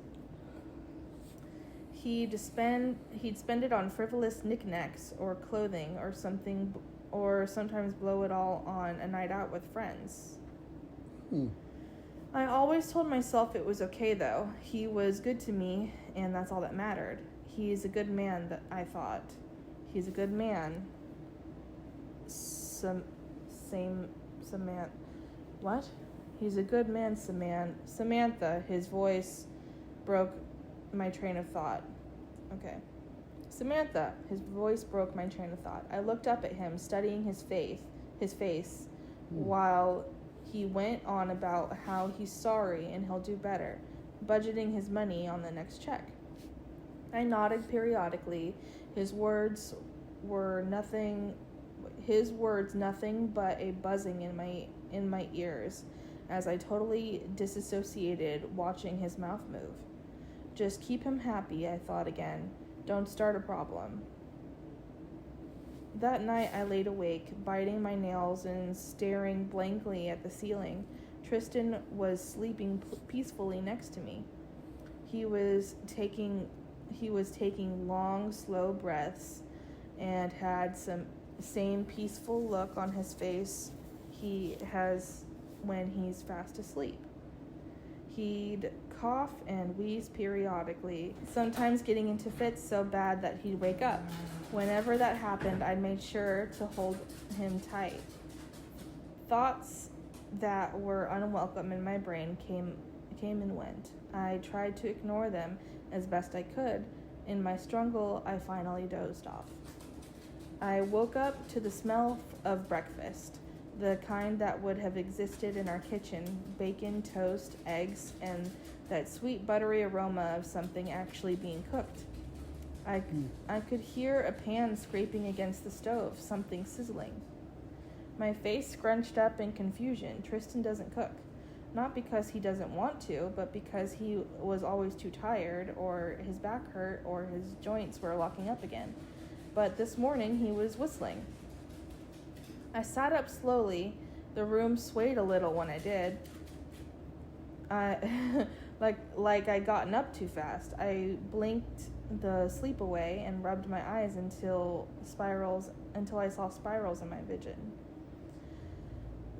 He'd spend it on frivolous knickknacks or clothing or something, or sometimes blow it all on a night out with friends. I always told myself it was okay, though. He was good to me, and that's all that mattered. He's a good man, I thought. He's a good man. What? He's a good man, Samantha. His voice broke my train of thought. Okay. Samantha. His voice broke my train of thought. I looked up at him, studying his face, while he went on about how he's sorry and he'll do better, budgeting his money on the next check. I nodded periodically. His words were nothing but a buzzing in my ears as I totally disassociated watching his mouth move. Just keep him happy, I thought again. Don't start a problem. That night I laid awake, biting my nails and staring blankly at the ceiling. Tristan was sleeping peacefully next to me. He was taking long, slow breaths and had some same peaceful look on his face he has when he's fast asleep. He'd cough and wheeze periodically, sometimes getting into fits so bad that he'd wake up. Whenever that happened, I made sure to hold him tight. Thoughts that were unwelcome in my brain came and went. I tried to ignore them as best I could. In my struggle, I finally dozed off. I woke up to the smell of breakfast, the kind that would have existed in our kitchen: bacon, toast, eggs, and that sweet buttery aroma of something actually being cooked. I could hear a pan scraping against the stove, something sizzling. My face scrunched up in confusion. Tristan doesn't cook. Not because he doesn't want to, but because he was always too tired, or his back hurt, or his joints were locking up again. But this morning he was whistling. I sat up slowly. The room swayed a little when I did. Like I'd gotten up too fast. I blinked the sleep away and rubbed my eyes until I saw spirals in my vision.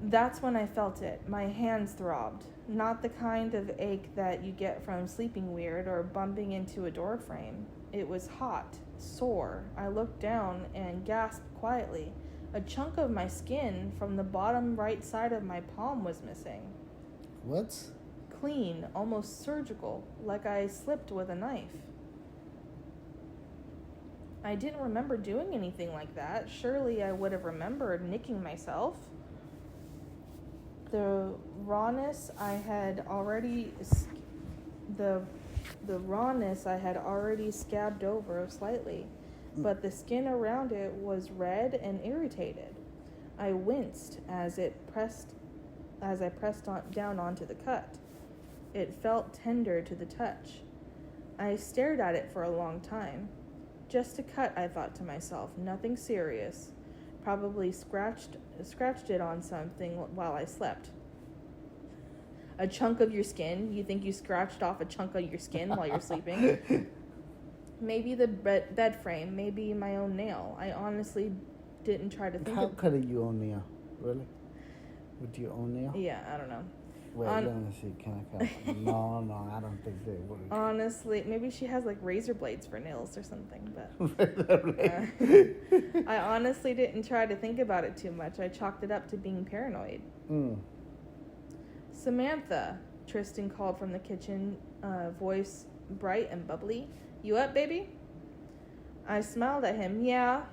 That's when I felt it. My hands throbbed. Not the kind of ache that you get from sleeping weird or bumping into a door frame. It was hot, sore. I looked down and gasped quietly. A chunk of my skin from the bottom right side of my palm was missing. What? Clean, almost surgical, like I slipped with a knife. I didn't remember doing anything like that. Surely I would have remembered nicking myself. The rawness I had already scabbed over slightly, but the skin around it was red and irritated. I winced as I pressed down onto the cut. It felt tender to the touch. I stared at it for a long time. Just a cut, I thought to myself, nothing serious. Probably scratched it on something while I slept. A chunk of your skin? You think you scratched off a chunk of your skin while you're sleeping? Maybe the bed frame, maybe my own nail. I honestly didn't try to think How could you own nail? Really? With your own nail? Yeah, I don't know. Wait, let me see. Can I cut? No, I don't think they would. Honestly, maybe she has like razor blades for nails or something, but I honestly didn't try to think about it too much. I chalked it up to being paranoid. Samantha, Tristan called from the kitchen, voice bright and bubbly. You up, baby? I smiled at him. Yeah.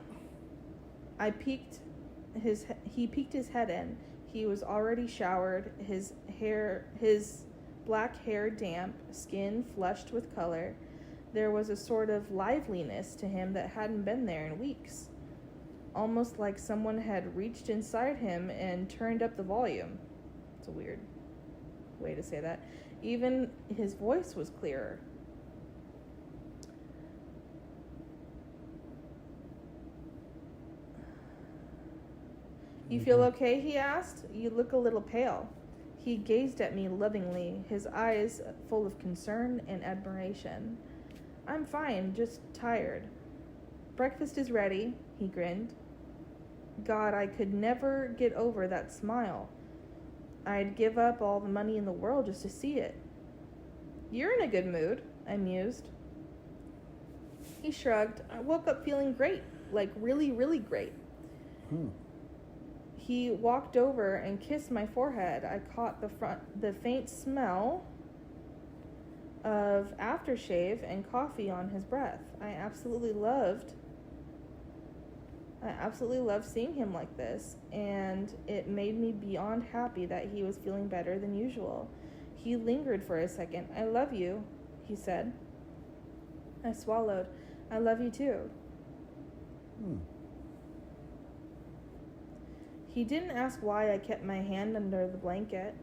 He peeked his head in. He was already showered, his black hair damp, skin flushed with color. There was a sort of liveliness to him that hadn't been there in weeks. Almost like someone had reached inside him and turned up the volume. It's a weird way to say that. Even his voice was clearer. You feel okay? He asked. You look a little pale. He gazed at me lovingly, his eyes full of concern and admiration. I'm fine, just tired. Breakfast is ready, he grinned. God, I could never get over that smile. I'd give up all the money in the world just to see it. You're in a good mood, I mused. He shrugged. I woke up feeling great, like really, really great. He walked over and kissed my forehead. I caught the faint smell of aftershave and coffee on his breath. I absolutely loved seeing him like this, and it made me beyond happy that he was feeling better than usual. He lingered for a second. I love you, he said. I swallowed. I love you too. Hmm. He didn't ask why I kept my hand under the blanket.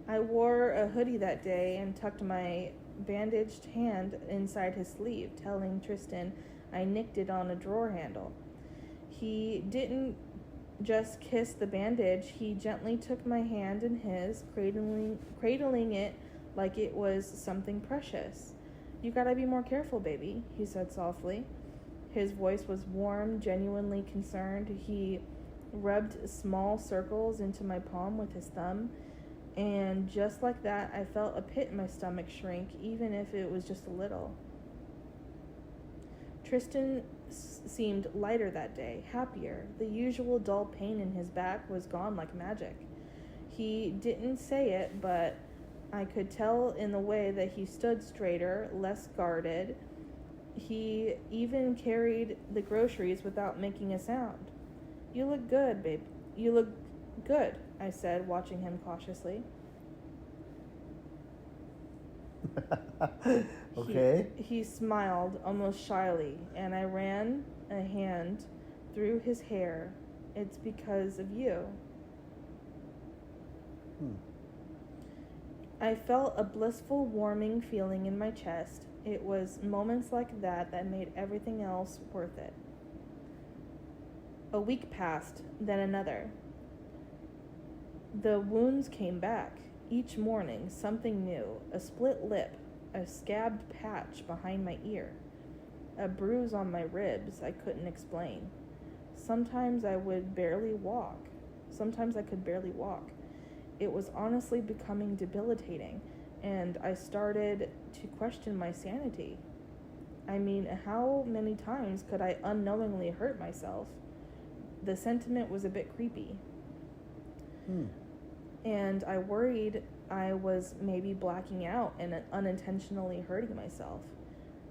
I wore a hoodie that day and tucked my bandaged hand inside his sleeve, telling Tristan I nicked it on a drawer handle. He didn't just kiss the bandage, he gently took my hand in his, cradling it like it was something precious. You gotta be more careful, baby, he said softly. His voice was warm, genuinely concerned. He rubbed small circles into my palm with his thumb, and just like that, I felt a pit in my stomach shrink, even if it was just a little. Tristan seemed lighter that day, happier. The usual dull pain in his back was gone like magic. He didn't say it, but I could tell in the way that he stood straighter, less guarded. He even carried the groceries without making a sound. You look good, babe. You look good, I said, watching him cautiously. Okay. He smiled almost shyly, and I ran a hand through his hair. It's because of you. I felt a blissful, warming feeling in my chest. It was moments like that that made everything else worth it. A week passed, then another. The wounds came back. Each morning, something new. A split lip, a scabbed patch behind my ear, a bruise on my ribs I couldn't explain. Sometimes I could barely walk. It was honestly becoming debilitating, and I started to question my sanity. I mean, how many times could I unknowingly hurt myself? The sentiment was a bit creepy. And I worried I was maybe blacking out and unintentionally hurting myself.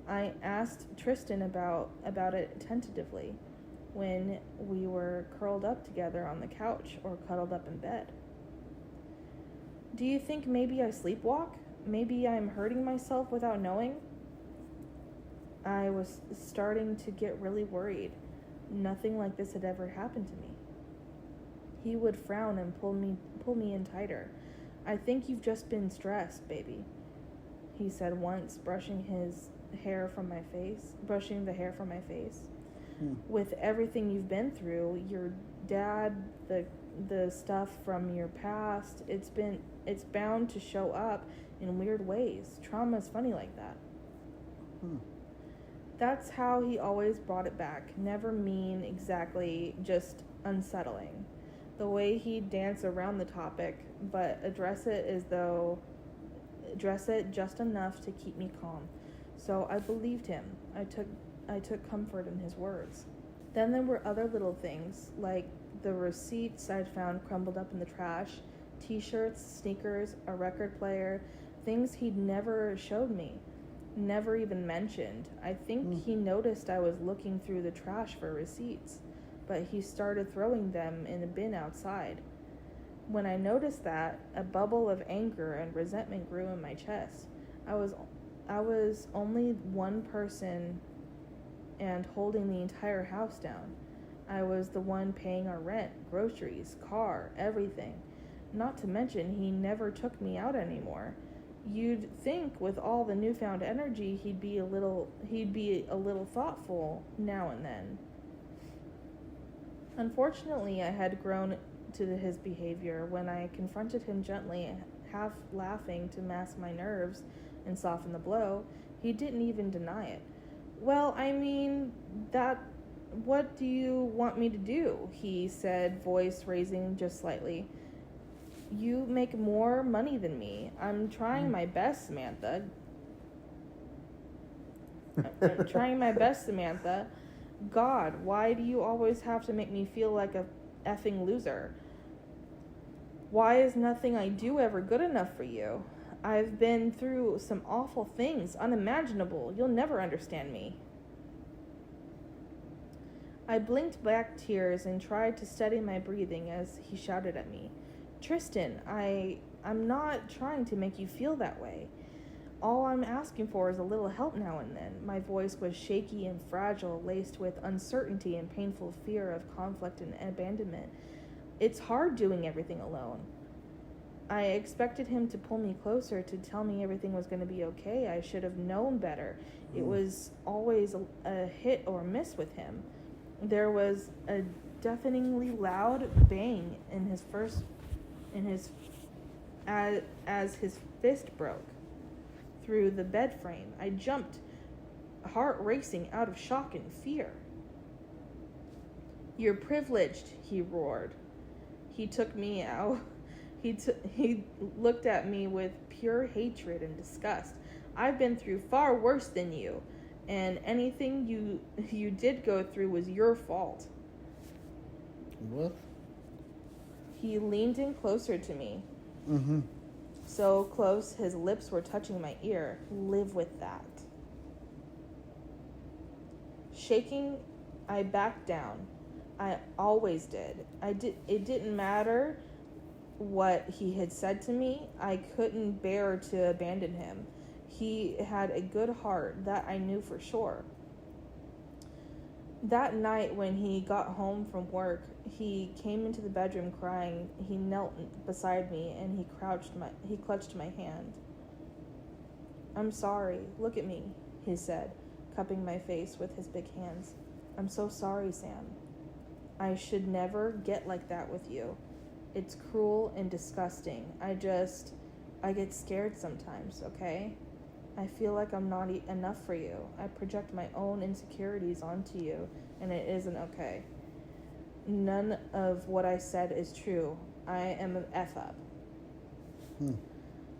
I asked Tristan about it tentatively when we were curled up together on the couch or cuddled up in bed. Do you think maybe I sleepwalk? Maybe I'm hurting myself without knowing? I was starting to get really worried. Nothing like this had ever happened to me. He would frown and pull me in tighter. I think you've just been stressed, baby, he said once, brushing the hair from my face. With everything you've been through, your dad, the stuff from your past, it's bound to show up in weird ways. Trauma's funny like that. That's how he always brought it back. Never mean exactly, just unsettling. The way he'd dance around the topic, but address it just enough to keep me calm. So I believed him. I took comfort in his words. Then there were other little things, like the receipts I'd found crumbled up in the trash, t-shirts, sneakers, a record player, things he'd never showed me, never even mentioned. I think he noticed I was looking through the trash for receipts, but he started throwing them in a bin outside. When I noticed that, a bubble of anger and resentment grew in my chest. I was only one person and holding the entire house down. I was the one paying our rent, groceries, car, everything. Not to mention, he never took me out anymore. You'd think with all the newfound energy he'd be a little thoughtful now and then. Unfortunately, I had grown to his behavior. When I confronted him gently, half laughing to mask my nerves and soften the blow, he didn't even deny it. Well, I mean, what do you want me to do? He said, voice raising just slightly. You make more money than me. I'm trying my best, Samantha. I'm trying my best, Samantha. God, why do you always have to make me feel like a effing loser? Why is nothing I do ever good enough for you? I've been through some awful things, unimaginable. You'll never understand me. I blinked back tears and tried to steady my breathing as he shouted at me. Tristan, I'm not trying to make you feel that way. All I'm asking for is a little help now and then. My voice was shaky and fragile, laced with uncertainty and painful fear of conflict and abandonment. It's hard doing everything alone. I expected him to pull me closer, to tell me everything was going to be okay. I should have known better. It was always a hit or miss with him. There was a deafeningly loud bang as his fist broke through the bed frame. I jumped, heart racing, out of shock and fear. "You're privileged," he roared. He took me out. He looked at me with pure hatred and disgust. "I've been through far worse than you, and anything you did go through was your fault." What? He leaned in closer to me. Mm-hmm. So close, his lips were touching my ear. "Live with that." Shaking, I backed down. I always did. It didn't matter what he had said to me. I couldn't bear to abandon him. He had a good heart, that I knew for sure. That night when he got home from work, he came into the bedroom crying. He knelt beside me and he clutched my hand. "I'm sorry. Look at me," he said, cupping my face with his big hands. "I'm so sorry, Sam. I should never get like that with you. It's cruel and disgusting. I get scared sometimes, okay? I feel like I'm not enough for you. I project my own insecurities onto you, and it isn't okay. None of what I said is true. I am an F-up."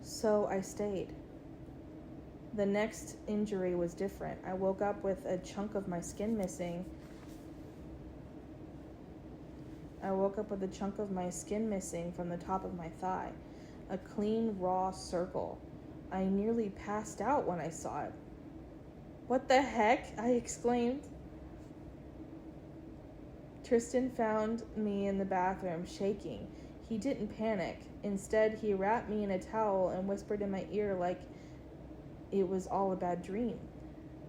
So I stayed. The next injury was different. I woke up with a chunk of my skin missing. From the top of my thigh. A clean, raw circle. I nearly passed out when I saw it. "What the heck?" I exclaimed. Tristan found me in the bathroom, shaking. He didn't panic. Instead, he wrapped me in a towel and whispered in my ear like it was all a bad dream.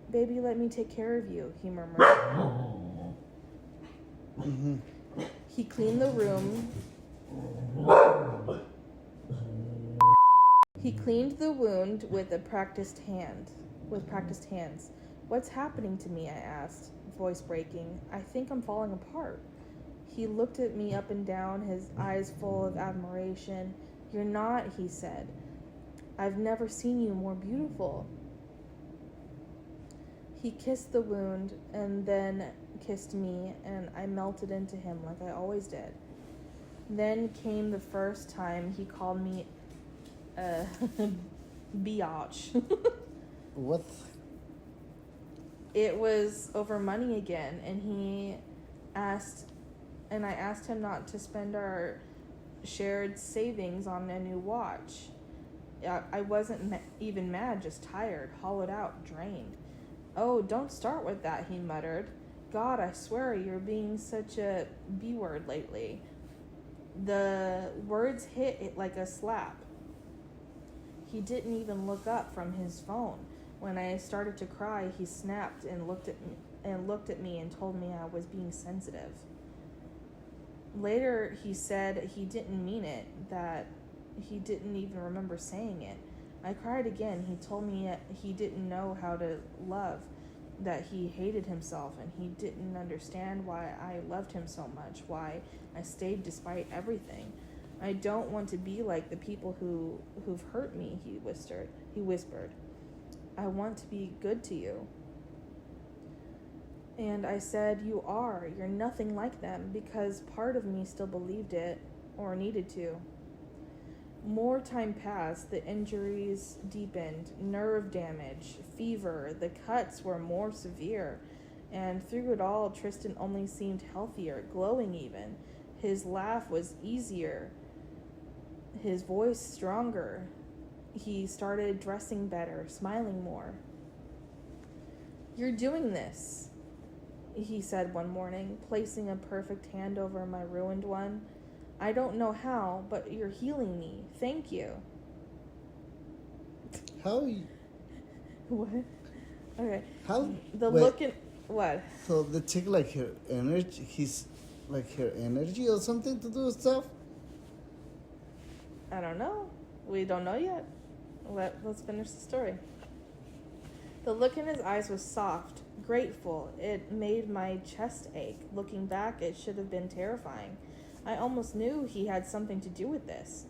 "Baby, let me take care of you," he murmured. Mm-hmm. He cleaned the room. He cleaned the wound with practiced hands. "What's happening to me?" I asked, voice breaking. "I think I'm falling apart." He looked at me up and down, his eyes full of admiration. "You're not," he said. "I've never seen you more beautiful." He kissed the wound and then kissed me, and I melted into him like I always did. Then came the first time he called me a biatch. What? It was over money again, and I asked him not to spend our shared savings on a new watch. I wasn't even mad, just tired, hollowed out, drained. "Oh, don't start with that," he muttered. "God, I swear you're being such a B-word lately." The words hit it like a slap. He didn't even look up from his phone. When I started to cry, he snapped and looked at me and told me I was being sensitive. Later, he said he didn't mean it, that he didn't even remember saying it. I cried again. He told me he didn't know how to love, that he hated himself, and he didn't understand why I loved him so much, why I stayed despite everything. "I don't want to be like the people who've hurt me," he whispered. "I want to be good to you." And I said, "You are. You're nothing like them," because part of me still believed it, or needed to. More time passed, the injuries deepened, nerve damage, fever, the cuts were more severe, and through it all, Tristan only seemed healthier, glowing even. His laugh was easier, his voice stronger. He started dressing better, smiling more. "You're doing this," he said one morning, placing a perfect hand over my ruined one. "I don't know how, but you're healing me. Thank you." How What? Okay. How? The wait, look in what? So they take like her energy, her energy or something to do stuff? I don't know. We don't know yet. Let's finish the story. The look in his eyes was soft, grateful. It made my chest ache. Looking back, it should have been terrifying. I almost knew he had something to do with this.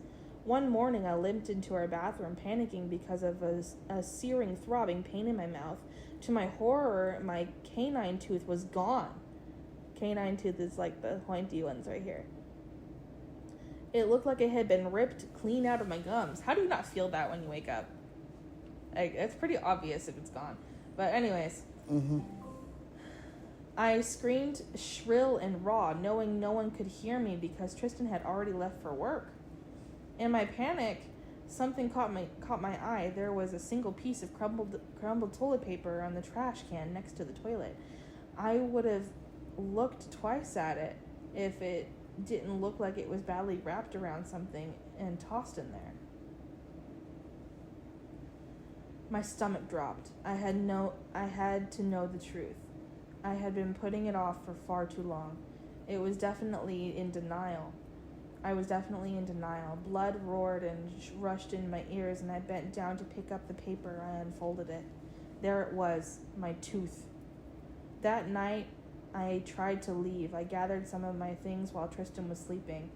One morning, I limped into our bathroom, panicking because of a searing, throbbing pain in my mouth. To my horror, my canine tooth was gone. Canine tooth is like the pointy ones right here. It looked like it had been ripped clean out of my gums. How do you not feel that when you wake up? Like, it's pretty obvious if it's gone. But anyways, I screamed shrill and raw, knowing no one could hear me because Tristan had already left for work. In my panic, something caught my eye. There was a single piece of crumbled toilet paper on the trash can next to the toilet. I would have looked twice at it if it didn't look like it was badly wrapped around something and tossed in there. My stomach dropped. I had to know the truth. I had been putting it off for far too long. I was definitely in denial. Blood roared and rushed in my ears, and I bent down to pick up the paper. I unfolded it. There it was, my tooth. That night, I tried to leave. I gathered some of my things while Tristan was sleeping,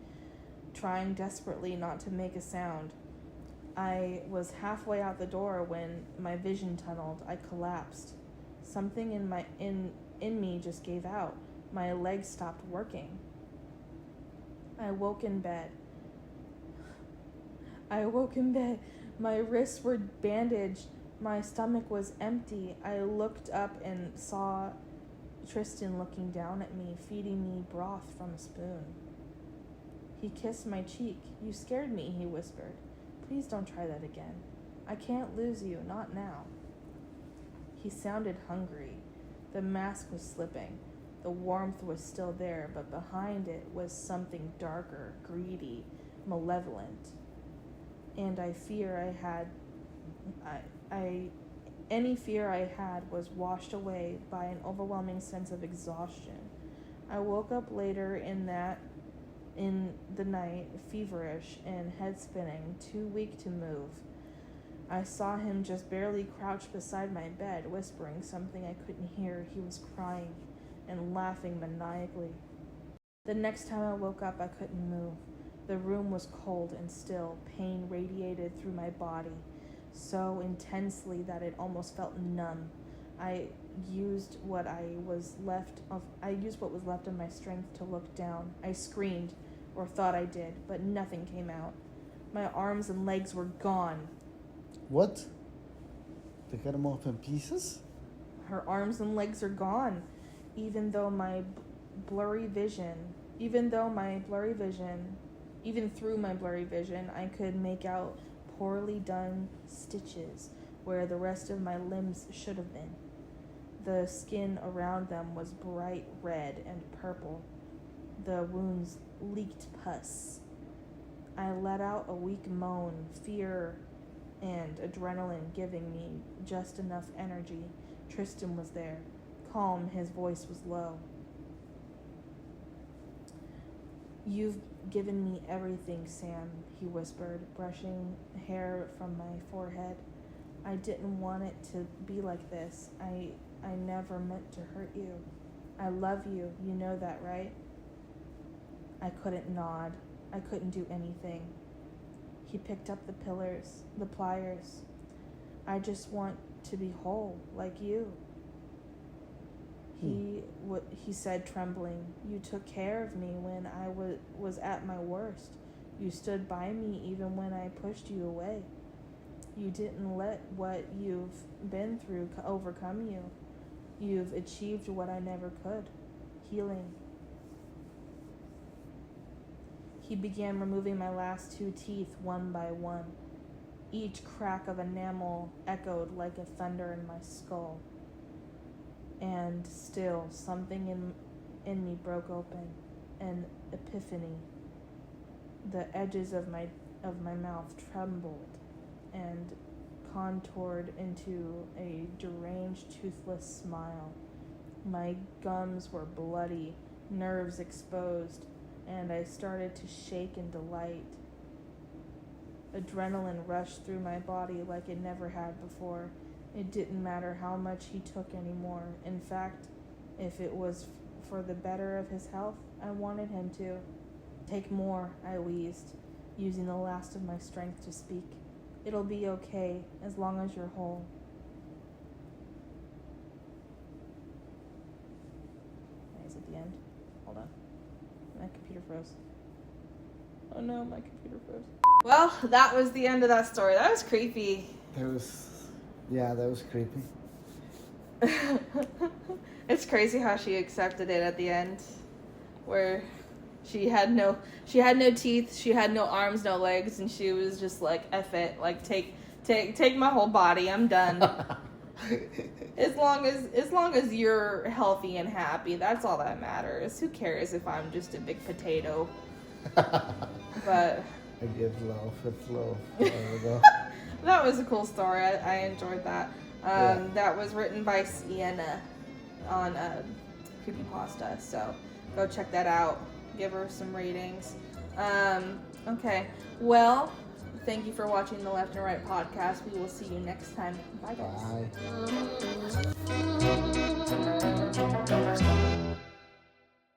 trying desperately not to make a sound. I was halfway out the door when my vision tunneled. I collapsed. Something in me just gave out. My legs stopped working. I woke in bed. My wrists were bandaged. My stomach was empty. I looked up and saw Tristan looking down at me, feeding me broth from a spoon. He kissed my cheek. "You scared me," he whispered. "Please don't try that again. I can't lose you, not now." He sounded hungry. The mask was slipping. The warmth was still there, but behind it was something darker, greedy, malevolent. And any fear I had was washed away by an overwhelming sense of exhaustion. I woke up later in the night, feverish and head spinning, too weak to move. I saw him just barely crouched beside my bed, whispering something I couldn't hear. He was crying and laughing maniacally. The next time I woke up, I couldn't move. The room was cold and still. Pain radiated through my body so intensely that it almost felt numb. I used what was left of my strength to look down. I screamed, or thought I did, but nothing came out. My arms and legs were gone. What? They cut him off in pieces? Her arms and legs are gone. Even through my blurry vision, I could make out poorly done stitches where the rest of my limbs should have been. The skin around them was bright red and purple. The wounds leaked pus. I let out a weak moan, fear and adrenaline giving me just enough energy. Tristan was there. Calm, his voice was low. "You've given me everything, Sam," he whispered, brushing hair from my forehead. "I didn't want it to be like this. I never meant to hurt you. I love you. You know that, right?" I couldn't nod. I couldn't do anything. He picked up the pliers. "I just want to be whole, like you." He said, trembling. "You took care of me when I was at my worst. You stood by me even when I pushed you away. You didn't let what you've been through overcome you. You've achieved what I never could. Healing." He began removing my last 2 teeth one by one. Each crack of enamel echoed like a thunder in my skull. And still, something in me broke open, an epiphany. The edges of my mouth trembled and contoured into a deranged, toothless smile. My gums were bloody, nerves exposed, and I started to shake in delight. Adrenaline rushed through my body like it never had before. It didn't matter how much he took anymore. In fact, if it was for the better of his health, I wanted him to. Take more, I wheezed, using the last of my strength to speak. It'll be okay, as long as you're whole. Is it the end? Hold on. My computer froze. Oh no, my computer froze. Well, that was the end of that story. That was creepy. That was creepy. It's crazy how she accepted it at the end, where she had no teeth, she had no arms, no legs, and she was just like, F it, like take my whole body, I'm done. As long as you're healthy and happy, that's all that matters. Who cares if I'm just a big potato? But I give love. It's love. There we go. that was a cool story. I enjoyed that. Yeah. That was written by Sienna on Creepypasta. So go check that out. Give her some ratings. Okay. Well, thank you for watching the Left and Right podcast. We will see you next time. Bye, guys. Bye.